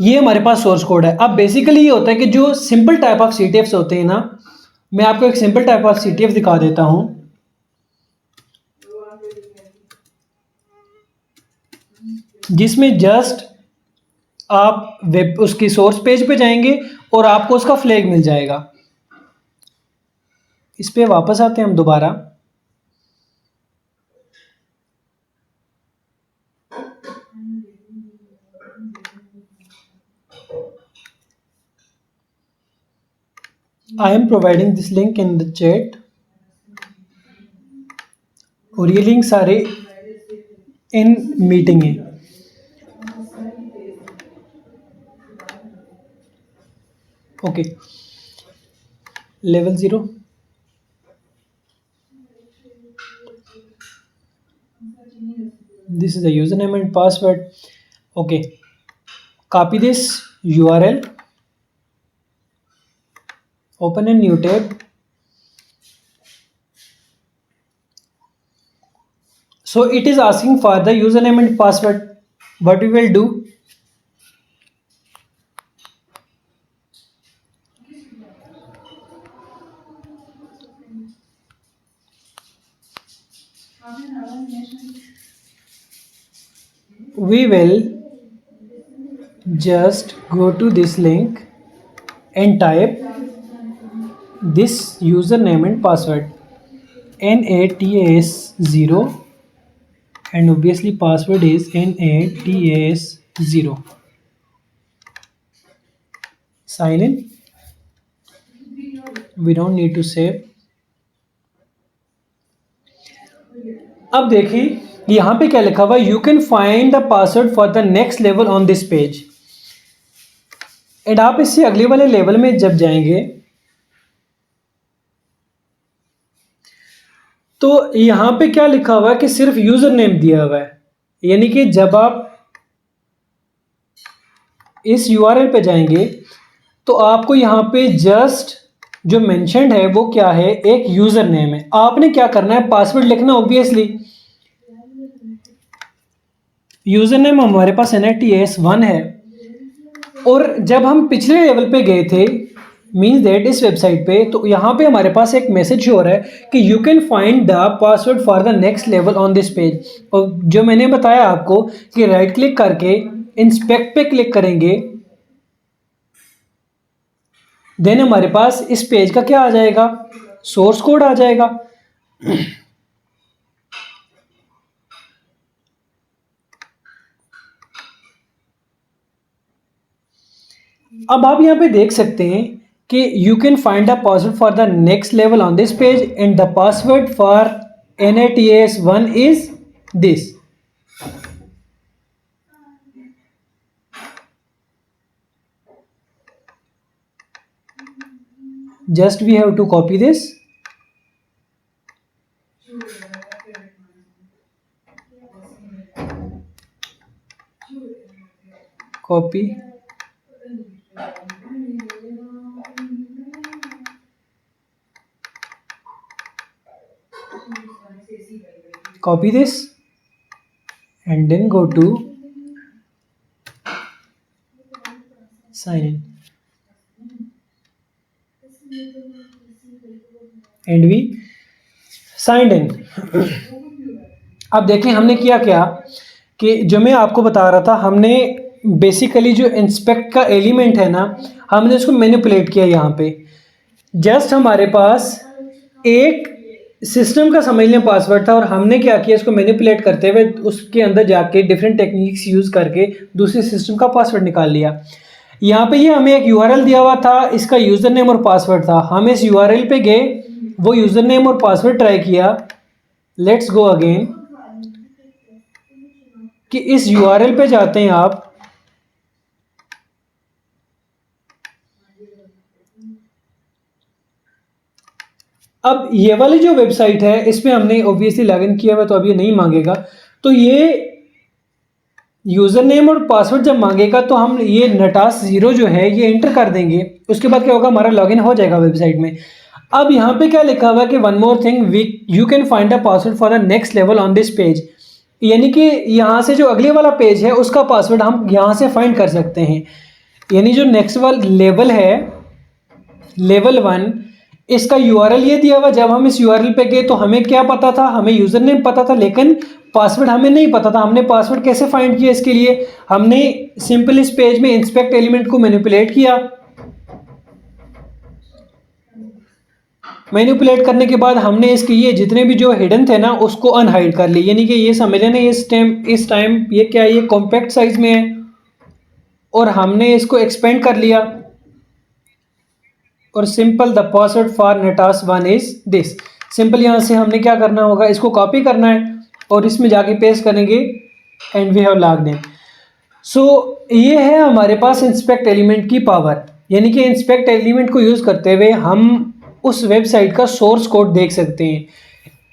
ये हमारे पास सोर्स कोड है। अब बेसिकली ये होता है कि जो सिंपल टाइप ऑफ CTFs होते हैं ना, मैं आपको एक सिंपल टाइप ऑफ CTF दिखा देता हूं, जिसमें जस्ट आप वेब उसकी सोर्स पेज पे जाएंगे और आपको उसका फ्लैग मिल जाएगा। इस पे वापस आते हैं हम दोबारा। I am providing this link in the chat, और ये लिंक सारे इन मीटिंग है। Okay, level 0, this is the username and password. Okay, copy this URL, open a new tab. So it is asking for the username and password. What we will do, we will just go to this link and type this username and password, NATAS0, and obviously password is NATAS0. Sign in. We don't need to save. अब देखिए यहाँ पे क्या लिखा हुआ है, you can find the password for the next level on this page. And आप इससे अगले वाले लेवल में जब जाएंगे तो यहाँ पे क्या लिखा हुआ है कि सिर्फ यूजर नेम दिया हुआ है, यानी कि जब आप इस URL पे जाएंगे तो आपको यहाँ पे जस्ट जो मेंशन्ड है वो क्या है, एक यूजर नेम है। आपने क्या करना है, पासवर्ड लिखना। ऑब्वियसली यूजर नेम हमारे पास NATAS1 है, और जब हम पिछले लेवल पे गए थे मीन्स दैट इस वेबसाइट पे, तो यहाँ पे हमारे पास एक मैसेज हो रहा है कि you can find the password for the next level on this page. और जो मैंने बताया आपको कि राइट क्लिक करके इंस्पेक्ट पे क्लिक करेंगे, देन हमारे पास इस पेज का क्या आ जाएगा, सोर्स कोड आ जाएगा। अब आप यहाँ पे देख सकते हैं कि you can find the password for the next level on this page and the password for NATAS1 is this. Just we have to copy this, copy, copy this, and then go to sign in, and we signed in. अब देखें हमने किया क्या कि जो मैं आपको बता रहा था, हमने बेसिकली जो इंस्पेक्ट का एलिमेंट है ना, हमने उसको मैनिपुलेट किया। यहाँ पे जस्ट हमारे पास एक सिस्टम का समझ लें पासवर्ड था, और हमने क्या किया, इसको मैनिपुलेट करते हुए उसके अंदर जाके डिफरेंट टेक्निक्स यूज़ करके दूसरे सिस्टम का पासवर्ड निकाल लिया। यहाँ पे ये हमें एक यूआरएल दिया हुआ था, इसका यूज़र नेम और पासवर्ड था। हम इस यूआरएल पे गए, वो यूज़र नेम और पासवर्ड ट्राई किया। लेट्स गो अगेन, कि इस यूआरएल पे जाते हैं आप, अब ये वाली जो वेबसाइट है इस पे हमने ऑब्वियसली लॉगिन किया हुआ, तो अब ये नहीं मांगेगा। तो ये यूज़र नेम और पासवर्ड जब मांगेगा तो हम ये नटास 0 जो है ये एंटर कर देंगे। उसके बाद क्या होगा, हमारा लॉगिन हो जाएगा वेबसाइट में। अब यहाँ पे क्या लिखा हुआ है कि one more thing, you can find a password for the next level on this page. यानी कि यहाँ से जो अगले वाला पेज है उसका पासवर्ड हम यहाँ से फाइंड कर सकते हैं। यानी जो नेक्स्ट वाला लेवल है, लेवल 1, इसका यूआरएल ये दिया हुआ। जब हम इस यूआरएल पे गए तो हमें क्या पता था, हमें यूज़र नेम पता था, लेकिन पासवर्ड हमें नहीं पता था। हमने पासवर्ड कैसे फाइंड किया, इसके लिए हमने सिंपल इस पेज में इंस्पेक्ट एलिमेंट को मैनिपुलेट किया। मैनिपुलेट करने के बाद हमने इसके ये जितने भी जो हिडन थे ना उसको अनहाइड कर लिए। यानी कि ये समझ लेना, इस टाइम ये क्या है, ये कॉम्पैक्ट साइज में है, और हमने इसको एक्सपेंड कर लिया। और simple the password for Natas 1 is this. Simple यहाँ से हमने क्या करना होगा, इसको कॉपी करना है और इसमें जाके पेस्ट करेंगे, and we have logged in. So ये है हमारे पास इंस्पेक्ट एलिमेंट की पावर। यानी कि इंस्पेक्ट एलिमेंट को यूज़ करते हुए हम उस वेबसाइट का सोर्स कोड देख सकते हैं।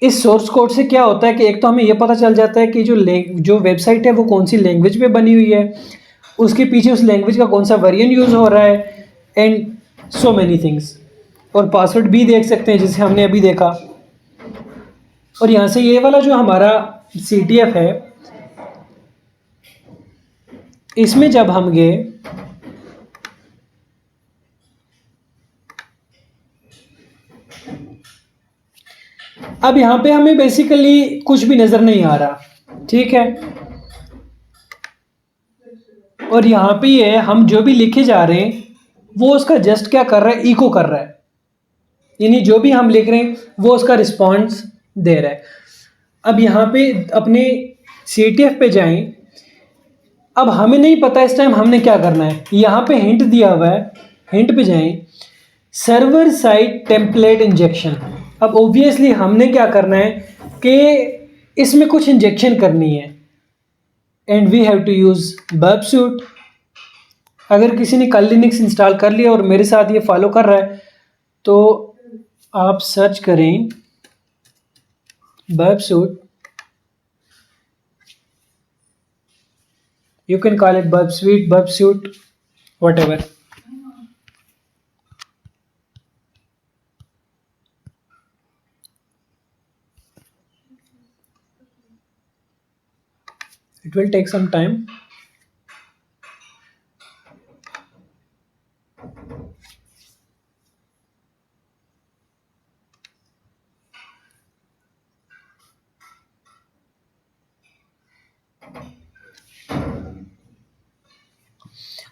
इस सोर्स कोड से क्या होता है कि एक तो हमें ये पता चल जाता है कि जो वेबसाइट है वो कौन सी लैंग्वेज पे बनी हुई है, उसके पीछे उस लैंग्वेज का कौन सा वेरिएंट यूज़ हो रहा है, एंड सो मैनी थिंग्स। और पासवर्ड भी देख सकते हैं जैसे हमने अभी देखा। और यहाँ से ये वाला जो हमारा CTF है, इसमें जब हम गए, अब यहाँ पे हमें बेसिकली कुछ भी नज़र नहीं आ रहा, ठीक है। और यहाँ पे ये हम जो भी लिखे जा रहे हैं वो उसका जस्ट क्या कर रहा है, इको कर रहा है। यानी जो भी हम लिख रहे हैं वो उसका रिस्पॉन्स दे रहा है। अब यहाँ पे अपने CTF पे जाएं। अब हमें नहीं पता इस टाइम हमने क्या करना है। यहाँ पे हिंट दिया हुआ है, हिंट पे जाएं, सर्वर साइड टेम्पलेट इंजेक्शन। अब ऑब्वियसली हमने क्या करना है कि इसमें कुछ इंजेक्शन करनी है, and we have to use Burp Suite. अगर किसी ने कल लिनक्स इंस्टॉल कर लिया और मेरे साथ ये फॉलो कर रहा है तो आप सर्च करें Burp Suite, you can call it burp suite, burp suit, whatever. It will take some time.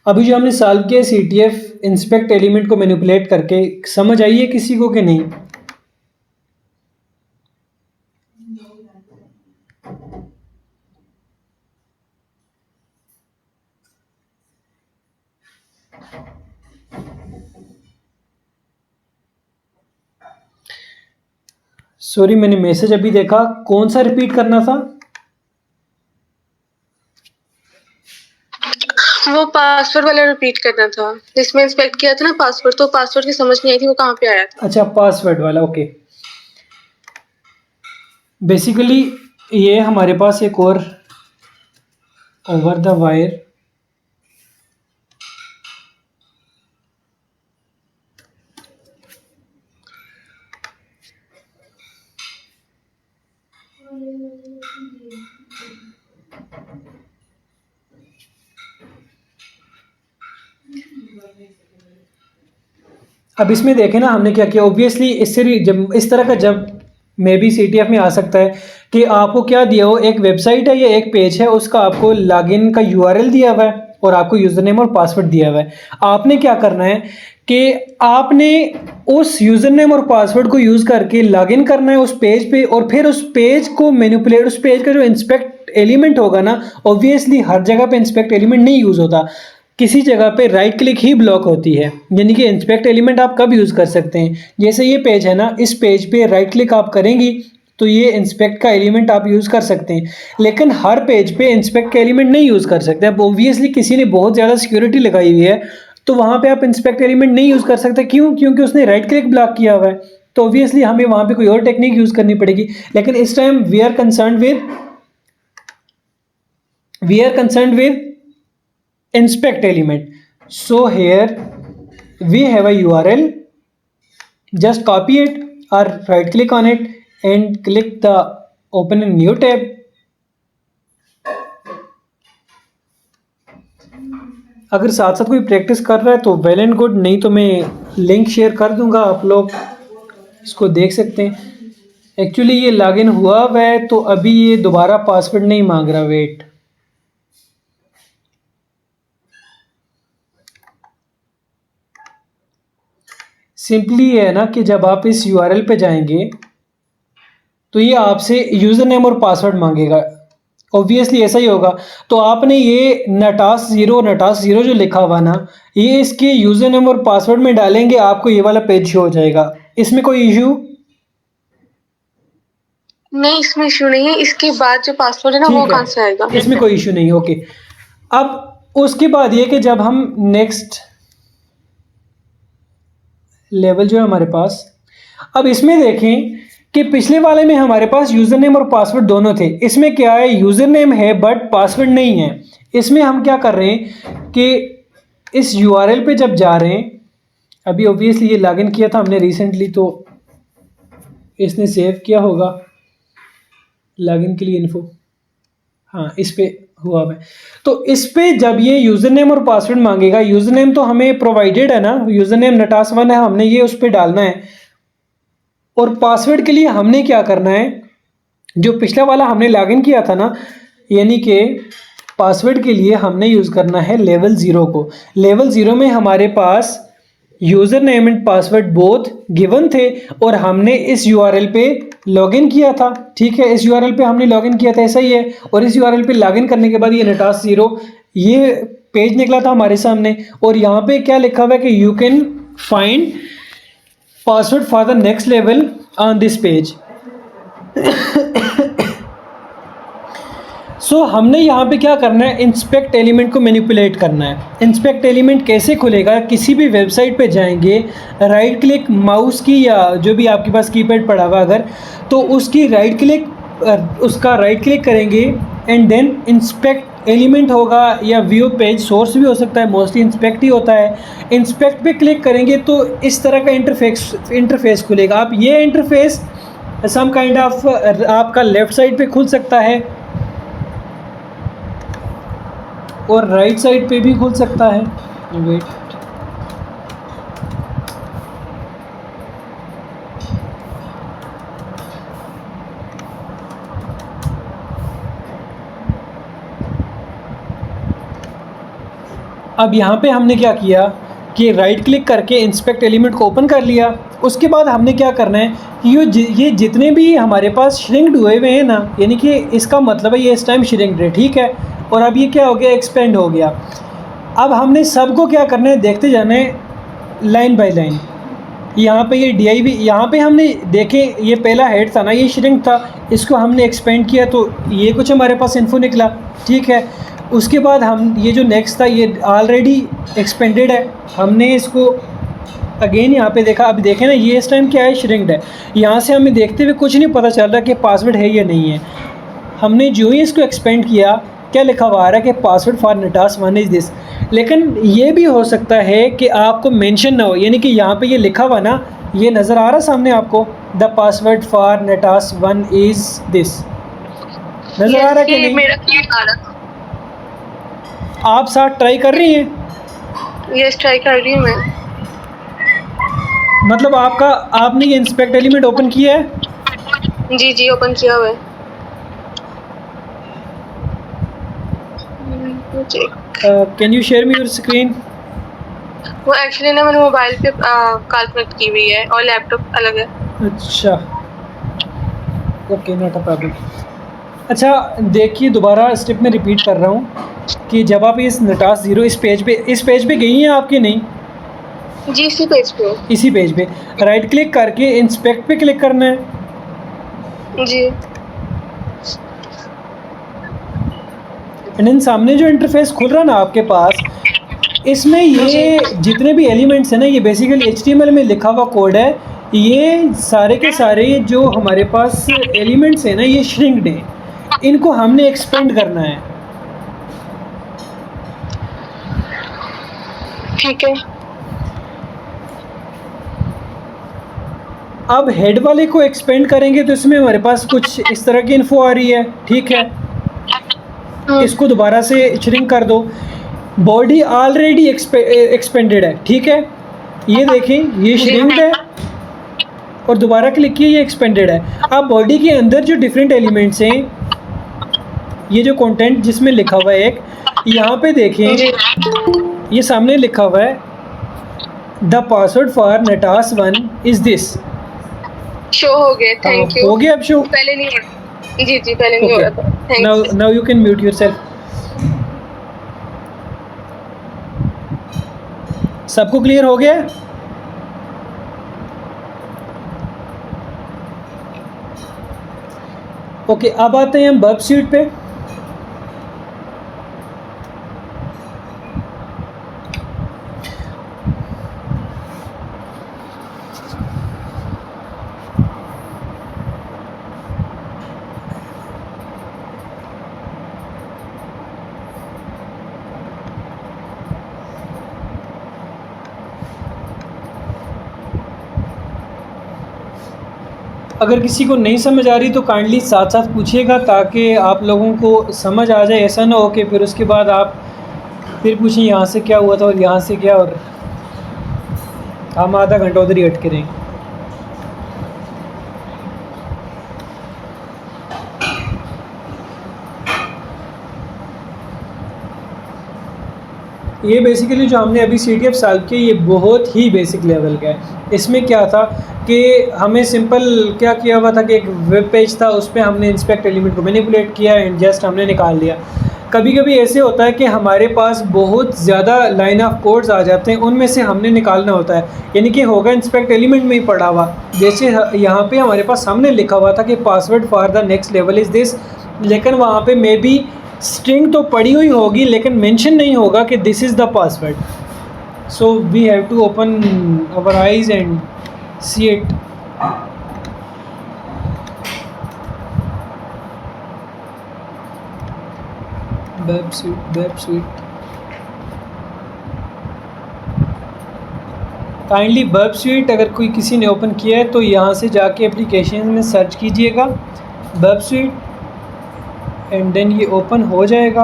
अभी जो हमने सॉल्व किया CTF इंस्पेक्ट एलिमेंट को मैनिपुलेट करके, समझ आई है किसी को कि नहीं? सॉरी, मैंने मैसेज अभी देखा, कौन सा रिपीट करना था? वो पासवर्ड वाला रिपीट करना था जिसमें इंस्पेक्ट किया था ना पासवर्ड, तो पासवर्ड की समझ नहीं आई थी वो कहाँ पे आया था। अच्छा, पासवर्ड वाला, ओके। बेसिकली ये हमारे पास एक और ओवर द वायर अब इसमें देखें ना हमने क्या किया। ऑब्वियसली इससे भी जब इस तरह का जब मे बी CTF में आ सकता है कि आपको क्या दिया हो, एक वेबसाइट है या एक पेज है, उसका आपको लॉगिन का URL दिया हुआ है और आपको यूज़र नेम और पासवर्ड दिया हुआ है। आपने क्या करना है कि आपने उस यूज़र नेम और पासवर्ड को यूज़ करके लॉगिन करना है उस पेज पे, और फिर उस पेज को मैनिपुलेट, उस पेज का जो इंस्पेक्ट एलिमेंट होगा ना, ऑब्वियसली हर जगह पे इंस्पेक्ट एलिमेंट नहीं यूज़ होता, किसी जगह पे राइट क्लिक ही ब्लॉक होती है। यानी कि इंस्पेक्ट एलिमेंट आप कब यूज़ कर सकते हैं, जैसे ये पेज है ना, इस पेज पे राइट क्लिक आप करेंगी तो ये इंस्पेक्ट का एलिमेंट आप यूज़ कर सकते हैं, लेकिन हर पेज पे इंस्पेक्ट का एलिमेंट नहीं यूज़ कर सकते। अब ऑब्वियसली किसी ने बहुत ज़्यादा सिक्योरिटी लगाई हुई है तो वहाँ पे आप इंस्पेक्ट एलिमेंट नहीं यूज़ कर सकते। क्यों? क्योंकि उसने राइट क्लिक ब्लॉक किया हुआ है, तो ऑब्वियसली हमें वहाँ पे कोई और टेक्निक यूज़ करनी पड़ेगी। लेकिन इस time we are concern with inspect element. So here we have a URL, just copy it or right click on it and click the open a new tab. अगर साथ साथ कोई प्रैक्टिस कर रहा है तो वेल एंड गुड, नहीं तो मैं लिंक शेयर कर दूंगा, आप लोग इसको देख सकते हैं। एक्चुअली ये लॉगिन हुआ हुआ है तो अभी ये दोबारा पासवर्ड नहीं मांग रहा, वेट। सिंपली है ना कि जब आप इस यूआरएल पे जाएंगे तो ये आपसे यूज़र नेम और पासवर्ड मांगेगा, ऑब्वियसली ऐसा ही होगा। तो आपने ये नटास ज़ीरो जो लिखा हुआ ना, ये इसके यूज़र नेम और पासवर्ड में डालेंगे, आपको ये वाला पेज शो हो जाएगा। इसमें कोई इशू नहीं, इसमें इशू नहीं है। इसके बाद जो पासवर्ड है ना वो कहाँ से आएगा? इसमें कोई इशू नहीं, ओके। अब उसके बाद ये कि जब हम नेक्स्ट लेवल जो है हमारे पास, अब इसमें देखें कि पिछले वाले में हमारे पास यूज़र नेम और पासवर्ड दोनों थे, इसमें क्या है, यूज़र नेम है बट पासवर्ड नहीं है। इसमें हम क्या कर रहे हैं कि इस यूआरएल पे जब जा रहे हैं, अभी ऑब्वियसली ये लॉगिन किया था हमने रिसेंटली तो इसने सेव किया होगा लॉगिन के लिए इन्फो, हाँ इस पे हुआ है। तो इस पे जब ये यूज़र नेम और पासवर्ड मांगेगा, यूज़र नेम तो हमें प्रोवाइडेड है ना, यूज़र नेम नटास1 है, हमने ये उस पर डालना है। और पासवर्ड के लिए हमने क्या करना है, जो पिछला वाला हमने लॉगिन किया था ना, यानी कि पासवर्ड के लिए हमने यूज़ करना है लेवल 0 को। लेवल 0 में हमारे पास user name and password both given थे और हमने इस यूआरएल पे लॉगिन किया था, ठीक है, इस यूआरएल पे हमने लॉगिन किया था, ऐसा ही है। और इस यूआरएल पे लॉगिन करने के बाद ये नटास 0 ये पेज निकला था हमारे सामने, और यहाँ पे क्या लिखा हुआ है कि you can find password for the next level on this page. So हमने यहाँ पे क्या करना है, इंस्पेक्ट एलिमेंट को मैनिपुलेट करना है। इंस्पेक्ट एलिमेंट कैसे खुलेगा, किसी भी वेबसाइट पे जाएंगे, राइट क्लिक माउस की या जो भी आपके पास कीपैड पड़ा हुआ अगर, तो उसकी उसका राइट क्लिक करेंगे एंड देन इंस्पेक्ट एलिमेंट होगा या व्यू पेज सोर्स भी हो सकता है, मोस्टली इंस्पेक्ट ही होता है। इंस्पेक्ट पे क्लिक करेंगे तो इस तरह का इंटरफेस खुलेगा। आप ये इंटरफेस सम काइंड ऑफ आपका लेफ़्ट साइड पे खुल सकता है और राइट साइड पे भी खुल सकता है। वेट, अब यहाँ पे हमने क्या किया कि राइट क्लिक करके इंस्पेक्ट एलिमेंट को ओपन कर लिया। उसके बाद हमने क्या करना है कि ये जितने भी हमारे पास श्रिंक्ड हुए हुए हैं ना, यानी कि इसका मतलब है ये इस टाइम श्रिंक्ड है, ठीक है। और अब ये क्या हो गया, एक्सपेंड हो गया। अब हमने सबको क्या करना है, देखते जाना है लाइन बाय लाइन। यहाँ पे ये DIV, यहाँ पे हमने देखे ये पहला हेड था ना, ये श्रिंक था, इसको हमने एक्सपेंड किया तो ये कुछ हमारे पास इन्फो निकला, ठीक है। उसके बाद हम ये जो नेक्स्ट था ये ऑलरेडी एक्सपेंडेड है, हमने इसको अगेन यहाँ पे देखा। अब देखें ना ये इस टाइम क्या है, श्रिंक्ड है। यहाँ से हमें देखते हुए कुछ नहीं पता चल रहा कि पासवर्ड है या नहीं है। हमने जो ही इसको एक्सपेंड किया, क्या लिखा हुआ आ रहा है कि password for Natas one is this. लेकिन ये भी हो सकता है कि आपको मेंशन ना हो, यानी कि यहाँ पे ये लिखा हुआ ना, ये नज़र आ रहा सामने आपको, the password for Natas one is this, नज़र आ रहा है कि नहीं? मेरा क्लिक आ रहा, आप साथ ट्राई कर रही हैं? यस ट्राई कर रही हूँ मैं। मतलब आपने ये इंस्पेक्ट एलिमेंट ओपन किया है? जी ओपन किया हुआ है। जी। Can you share me your screen? वो एक्चुअली ना मैंने मोबाइल पे कॉल कनेक्ट की हुई है और लैपटॉप अलग है। अच्छा, ओके, नॉट अ प्रॉब्लम। अच्छा, देखिए दोबारा स्टेप में रिपीट कर रहा हूँ कि जब आप इस नटास ज़ीरो इस पेज पे गई हैं आपकी नहीं, जी, इसी पेज पे हूँ। इसी पेज पे राइट क्लिक करके इंस्पेक्ट पे क्लिक करना है। जी। एंड देन सामने जो इंटरफेस खुल रहा है ना आपके पास, इसमें ये जितने भी एलिमेंट्स हैं ना, ये बेसिकली HTML में लिखा हुआ कोड है। ये सारे के सारे जो हमारे पास एलिमेंट्स हैं ना, ये श्रिंक्ड हैं, इनको हमने एक्सपेंड करना है। ठीक है। अब हेड वाले को एक्सपेंड करेंगे तो इसमें हमारे पास कुछ इस तरह की इन्फो आ रही है, ठीक है। इसको दोबारा से श्रिंक कर दो। बॉडी ऑलरेडी एक्सपेंडेड है, ठीक है। ये देखें, ये श्रिंक्ड है और दोबारा क्लिक किए, ये एक्सपेंडेड है। अब बॉडी के अंदर जो डिफरेंट एलिमेंट्स हैं, ये जो कंटेंट जिसमें लिखा हुआ है एक, यहाँ पे देखें, ये सामने लिखा हुआ है the password for Natas 1 is this. Show हो गया, थैंक यू। हो गया अब शो? पहले नहीं हो। जी जी, पहले नहीं हो रहा था। Thanks. Now you can mute yourself. सबको क्लियर हो गया? ओके, अब आते हैं हम बर्ब स्यूट पे। अगर किसी को नहीं समझ आ रही तो काइंडली साथ साथ पूछिएगा, ताकि आप लोगों को समझ आ जाए। ऐसा ना हो कि फिर उसके बाद आप फिर पूछें यहाँ से क्या हुआ था और यहाँ से क्या, और हम आधा घंटा उधर ही अटके रहेंगे। ये बेसिकली जो हमने अभी CTF सॉल्व किया, ये बहुत ही बेसिक लेवल का है। इसमें क्या था कि हमें सिंपल क्या किया हुआ था कि एक वेब पेज था, उस पर हमने इंस्पेक्ट एलिमेंट को मैनिपुलेट किया एंड जस्ट हमने निकाल लिया। कभी कभी ऐसे होता है कि हमारे पास बहुत ज़्यादा लाइन ऑफ कोड्स आ जाते हैं, उनमें से हमने निकालना होता है, यानी कि होगा इंस्पेक्ट एलिमेंट में ही पड़ा हुआ। जैसे यहाँ पे हमारे पास सामने लिखा हुआ था कि password for the next level is this, लेकिन वहाँ पे मे बी स्ट्रिंग तो पड़ी हुई होगी लेकिन मेंशन नहीं होगा कि this is the password. So we have to open our eyes and see it. Web suite kindly Burp Suite अगर कोई किसी ने ओपन किया है तो यहाँ से जाके एप्लीकेशन में सर्च कीजिएगा वर्ब स्वीट एंड देन ये ओपन हो जाएगा।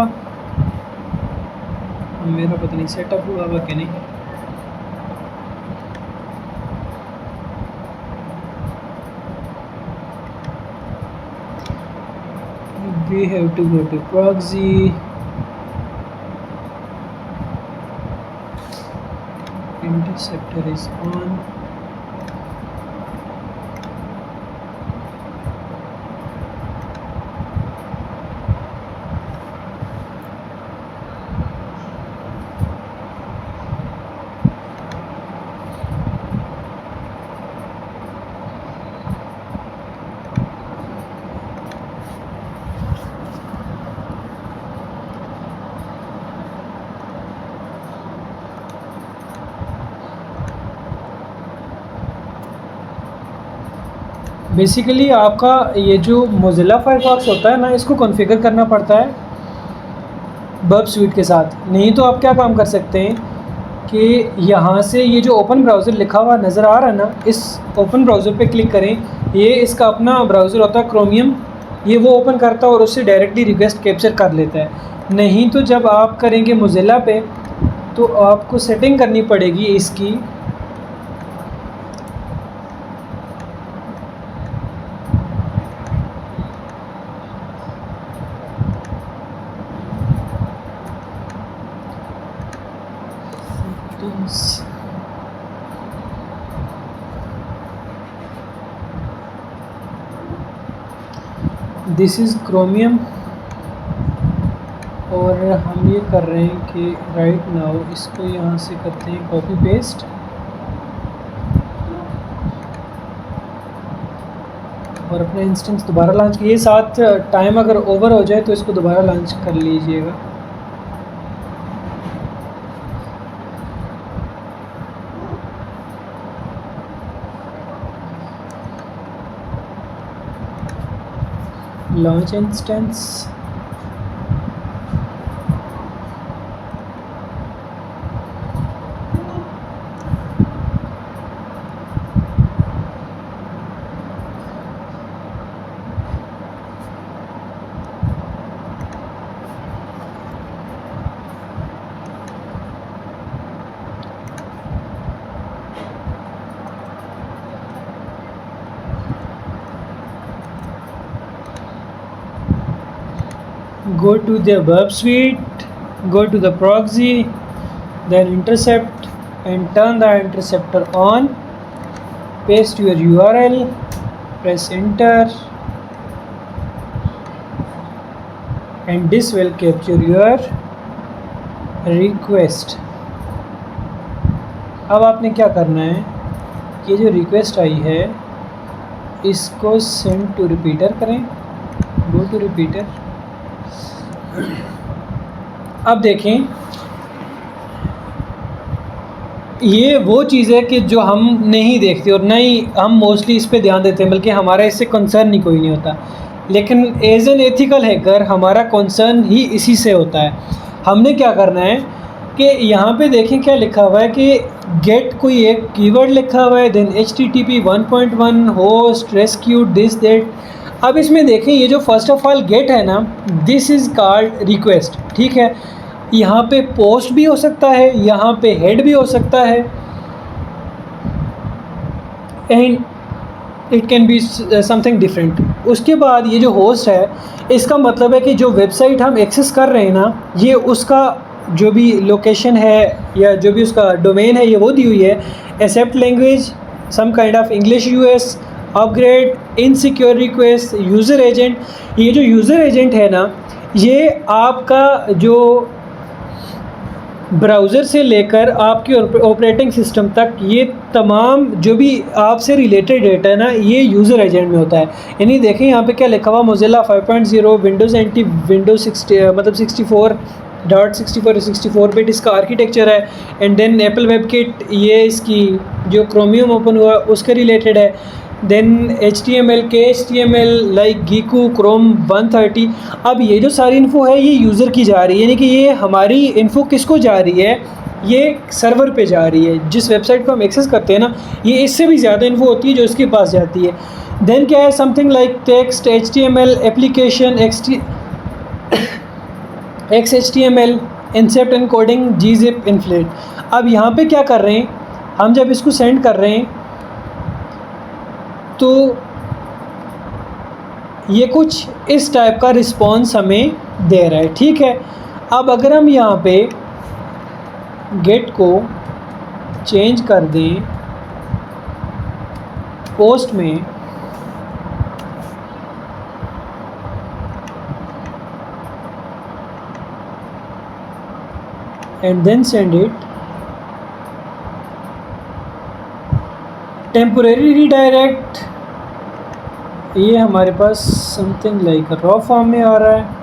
मेरा पता नहीं सेटअप हुआ हुआ कि नहीं। We have to go to proxy, interceptor is on, basically आपका ये जो मोज़िला फायरफॉक्स होता है ना, इसको कॉन्फ़िगर करना पड़ता है वर्ब स्वीट के साथ। नहीं तो आप क्या काम कर सकते हैं कि यहाँ से ये जो ओपन ब्राउज़र लिखा हुआ नज़र आ रहा है ना, इस ओपन ब्राउज़र पे क्लिक करें। ये इसका अपना ब्राउज़र होता है क्रोमियम, ये वो ओपन करता है और उससे डायरेक्टली रिक्वेस्ट कैप्चर कर लेता है। नहीं तो जब आप करेंगे मोज़िला पे तो आपको सेटिंग करनी पड़ेगी इसकी। buttons. दिस इज़ क्रोमियम और हम ये कर रहे हैं कि राइट नाउ इसको यहाँ से करते हैं कॉपी पेस्ट और अपना इंस्टेंस दोबारा लॉन्च किए। साथ टाइम अगर ओवर हो जाए तो इसको दोबारा लॉन्च कर लीजिएगा। Launch instance, go to the verb suite, go to the proxy, then intercept and turn the interceptor on, paste your URL, press enter and this will capture your request। अब आपने क्या करना है, ये जो रिक्वेस्ट आई है इसको सेंड टू रिपीटर करें, गो टू रिपीटर। अब देखें ये वो चीज़ है कि जो हम नहीं देखते और नहीं हम मोस्टली इस पे ध्यान देते हैं, बल्कि हमारा इससे कंसर्न ही कोई नहीं होता। लेकिन एज एन एथिकल हैकर हमारा कंसर्न ही इसी से होता है। हमने क्या करना है कि यहाँ पे देखें क्या लिखा हुआ है कि गेट कोई एक कीवर्ड लिखा हुआ है, then HTTP 1.1 host rescue this that. अब इसमें देखें ये जो फर्स्ट ऑफ ऑल गेट है ना, दिस इज़ कॉल्ड रिक्वेस्ट, ठीक है। यहाँ पे पोस्ट भी हो सकता है, यहाँ पे हेड भी हो सकता है and it can be something different. उसके बाद ये जो होस्ट है इसका मतलब है कि जो वेबसाइट हम एक्सेस कर रहे हैं ना, ये उसका जो भी लोकेशन है या जो भी उसका डोमेन है ये वो दी हुई है। Accept language, some kind of English US, upgrade, insecure request, user agent. ये जो यूज़र एजेंट है ना, ये आपका जो ब्राउज़र से लेकर आपके ऑपरेटिंग सिस्टम तक ये तमाम जो भी आपसे रिलेटेड डेटा है ना, ये यूज़र एजेंट में होता है। यानी देखें यहाँ पे क्या लिखा हुआ, मोज़िला 5.0 विंडोज़ NT विंडोज़ 60 मतलब 64 बिट इसका आर्किटेक्चर है। And then Apple WebKit, ये इसकी जो क्रोमियम ओपन हुआ उसके रिलेटेड है। Then HTML KHTML like Gecko Chrome 130। अब ये जो सारी इन्फो है ये यूज़र की जा रही है, यानी कि ये हमारी इन्फो किसको जा रही है, ये सर्वर पे जा रही है। जिस वेबसाइट को हम एक्सेस करते हैं ना, ये इससे भी ज़्यादा इन्फो होती है जो इसके पास जाती है। देन क्या है, something like text HTML application XHTML incept encoding gzip inflate. अब यहाँ पे क्या कर रहे हैं हम, जब इसको सेंड कर रहे हैं तो ये कुछ इस टाइप का रिस्पॉन्स हमें दे रहा है, ठीक है। अब अगर हम यहाँ पे गेट को चेंज कर दें पोस्ट में, and then send it, temporary redirect, ये हमारे पास समथिंग लाइक रॉ फॉर्म में आ रहा है।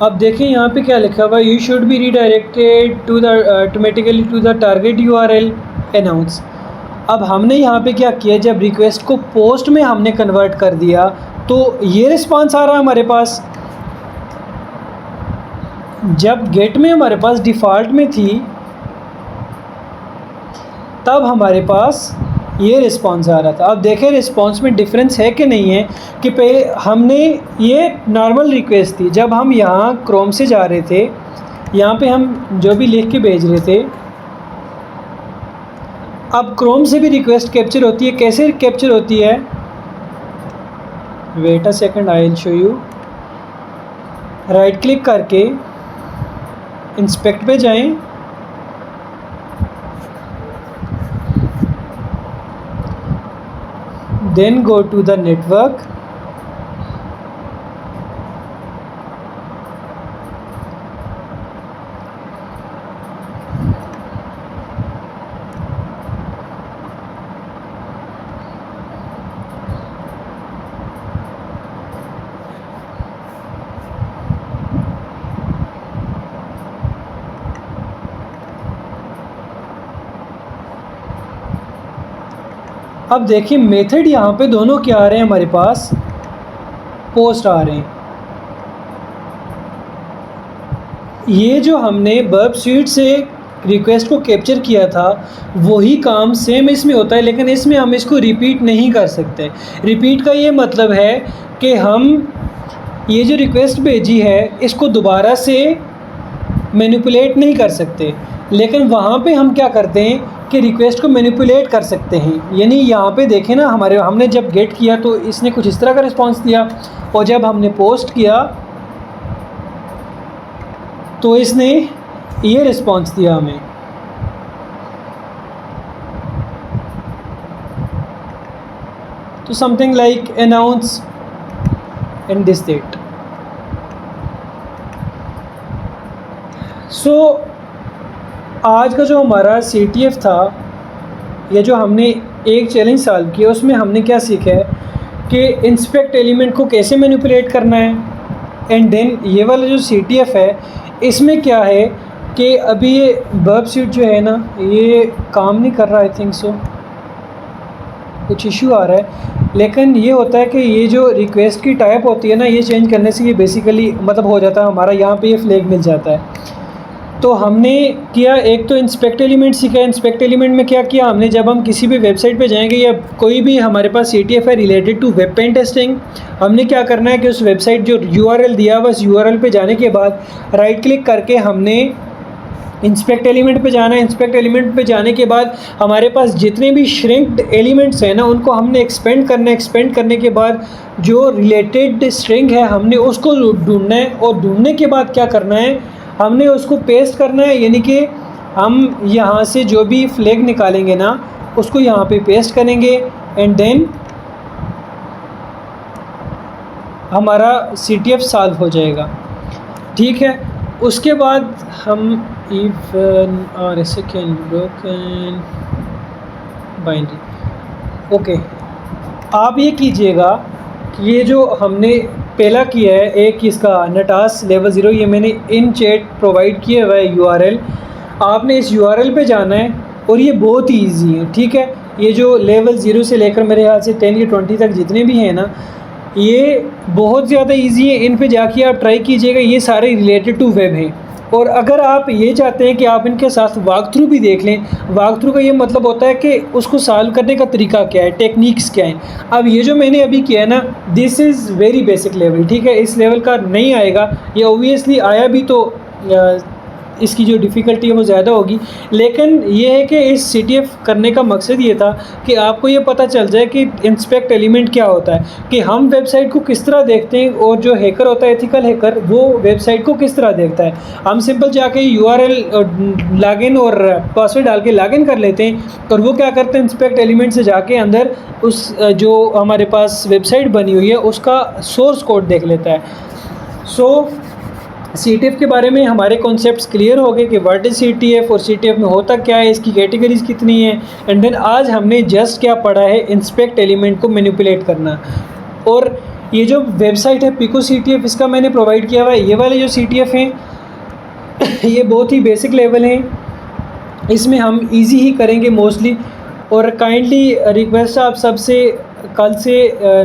अब देखें यहाँ पे क्या लिखा हुआ है, you should be redirected to the automatically to the target URL announce. अब हमने यहाँ पे क्या किया, जब रिक्वेस्ट को पोस्ट में हमने कन्वर्ट कर दिया तो ये रिस्पांस आ रहा है हमारे पास। जब गेट में हमारे पास डिफ़ॉल्ट में थी तब हमारे पास ये रिस्पांस आ रहा था। अब देखें रिस्पांस में डिफरेंस है कि नहीं है, कि पहले हमने ये नॉर्मल रिक्वेस्ट थी, जब हम यहाँ क्रोम से जा रहे थे यहाँ पे हम जो भी लिख के भेज रहे थे, अब क्रोम से भी रिक्वेस्ट कैप्चर होती है। कैसे कैप्चर होती है, wait a second I will show you. Right click करके इंस्पेक्ट पे जाएं, then go to the network, अब देखिए मेथड यहाँ पे दोनों क्या आ रहे हैं हमारे पास, पोस्ट आ रहे हैं। ये जो हमने बर्ब स्वीट से रिक्वेस्ट को कैप्चर किया था वही काम सेम इसमें होता है, लेकिन इसमें हम इसको रिपीट नहीं कर सकते। रिपीट का ये मतलब है कि हम ये जो रिक्वेस्ट भेजी है इसको दोबारा से मैनिपुलेट नहीं कर सकते, लेकिन वहाँ पे हम क्या करते हैं कि रिक्वेस्ट को मैनिपुलेट कर सकते हैं। यानी यहाँ पे देखें ना, हमने जब गेट किया तो इसने कुछ इस तरह का रिस्पांस दिया, और जब हमने पोस्ट किया तो इसने ये रिस्पांस दिया हमें। तो something like announce in this date. So आज का जो हमारा CTF था, या जो हमने एक चैलेंज सॉल्व किया, उसमें हमने क्या सीखा है कि इंस्पेक्ट एलिमेंट को कैसे मैनिपुलेट करना है। एंड देन ये वाला जो CTF है इसमें क्या है कि अभी ये बर्ब स्वीट जो है ना ये काम नहीं कर रहा, आई थिंक सो कुछ इशू आ रहा है। लेकिन ये होता है कि ये जो रिक्वेस्ट की टाइप होती है ना, ये चेंज करने से ये बेसिकली मतलब हो जाता है हमारा, यहाँ पे ये फ्लैग मिल जाता है। तो हमने किया, एक तो इंस्पेक्ट एलिमेंट सीखा। इंस्पेक्ट एलिमेंट में क्या किया हमने, जब हम किसी भी वेबसाइट पे जाएंगे या कोई भी हमारे पास CTF है related to web pen testing, हमने क्या करना है कि उस वेबसाइट जो URL दिया हुआ उस URL पे जाने के बाद राइट क्लिक करके हमने इंस्पेक्ट एलिमेंट पे जाना है। इंस्पेक्ट एलिमेंट पे जाने के बाद हमारे पास जितने भी श्रिंक्ड एलिमेंट्स हैं ना उनको हमने एक्सपेंड करना है। एक्सपेंड करने के बाद जो रिलेटेड स्ट्रिंग है हमने उसको ढूंढना है, और ढूंढने के बाद क्या करना है, हमने उसको पेस्ट करना है। यानी कि हम यहाँ से जो भी फ्लैग निकालेंगे ना उसको यहाँ पे पेस्ट करेंगे, एंड देन हमारा CTF सॉल्व हो जाएगा। ठीक है, उसके बाद हम इवन और सेकेंड ब्रोकन बाइनरी। ओके, आप ये कीजिएगा कि ये जो हमने पहला किया है एक इसका नटास लेवल 0, ये मैंने इन चैट प्रोवाइड किया हुआ है URL। आपने इस URL पे जाना है और ये बहुत ही ईजी है। ठीक है, ये जो लेवल 0 से लेकर मेरे ख्याल से 10 या 20 तक जितने भी हैं ना ये बहुत ज़्यादा इजी है। इन पे जाके आप ट्राई कीजिएगा, ये सारे रिलेटेड टू वेब हैं। और अगर आप ये चाहते हैं कि आप इनके साथ वॉक थ्रू भी देख लें, वॉक थ्रू का ये मतलब होता है कि उसको सॉल्व करने का तरीका क्या है, टेक्निक्स क्या हैं। अब ये जो मैंने अभी किया है ना, this is very basic level. ठीक है, इस लेवल का नहीं आएगा, ये ओबियसली आया भी तो इसकी जो डिफ़िकल्टी है वो ज़्यादा होगी। लेकिन ये है कि इस CTF करने का मकसद ये था कि आपको ये पता चल जाए कि इंस्पेक्ट एलिमेंट क्या होता है, कि हम वेबसाइट को किस तरह देखते हैं, और जो हैकर होता है एथिकल हैकर वो वेबसाइट को किस तरह देखता है। हम सिंपल जाके URL लॉगिन और पासवर्ड डाल के लॉगिन कर लेते हैं, और वो क्या करते हैं इंस्पेक्ट एलिमेंट से जाके अंदर उस जो हमारे पास वेबसाइट बनी हुई है उसका सोर्स कोड देख लेता है। सो CTF के बारे में हमारे कॉन्सेप्ट्स क्लियर हो गए कि व्हाट इज़ CTF और CTF में होता क्या है, इसकी कैटेगरीज़ कितनी है। एंड देन आज हमने जस्ट क्या पढ़ा है, इंस्पेक्ट एलिमेंट को मैनिपुलेट करना। और ये जो वेबसाइट है पिको CTF, इसका मैंने प्रोवाइड किया हुआ है। ये वाले जो CTF हैं ये बहुत ही बेसिक लेवल हैं, इसमें हम इजी ही करेंगे मोस्टली। और काइंडली रिक्वेस्ट आप सबसे कल से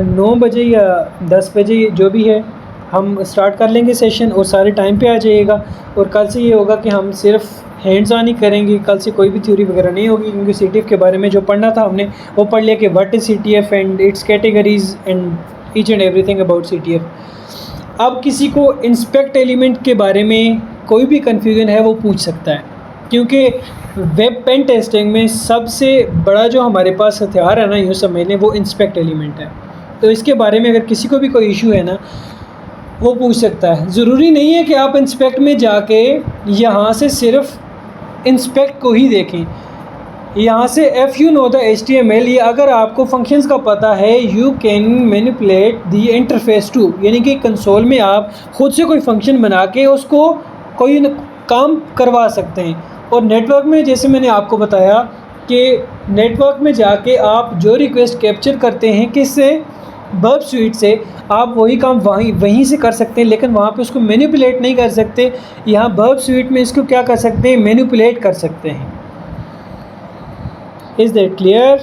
9 बजे या 10 बजे जो भी है हम स्टार्ट कर लेंगे सेशन, और सारे टाइम पे आ जाइएगा। और कल से ये होगा कि हम सिर्फ हैंड्स ऑन ही करेंगे, कल से कोई भी थ्योरी वगैरह नहीं होगी, क्योंकि CTF के बारे में जो पढ़ना था हमने वो पढ़ लिया कि what is CTF and it's categories and each and everything about CTF। अब किसी को इंस्पेक्ट एलिमेंट के बारे में कोई भी कन्फ्यूजन है वो पूछ सकता है, क्योंकि वेब पेन टेस्टिंग में सबसे बड़ा जो हमारे पास हथियार है ना यूँ समझ लें वो इंस्पेक्ट एलिमेंट है। तो इसके बारे में अगर किसी को भी कोई इशू है ना वो पूछ सकता है। ज़रूरी नहीं है कि आप इंस्पेक्ट में जाके यहाँ से सिर्फ इंस्पेक्ट को ही देखें। यहाँ से if you know the HTML, ये अगर आपको फंक्शंस का पता है, you can manipulate the interface too, यानी कि कंसोल में आप ख़ुद से कोई फंक्शन बना के उसको कोई काम करवा सकते हैं। और नेटवर्क में जैसे मैंने आपको बताया कि नेटवर्क में जाके आप जो रिक्वेस्ट कैप्चर करते हैं किससे, बर्ब स्वीट से, आप वही काम वहीं से कर सकते हैं, लेकिन वहाँ पे उसको मैनिपुलेट नहीं कर सकते। यहाँ बर्ब स्वीट में इसको क्या कर सकते हैं, मैनिपुलेट कर सकते हैं। Is that clear?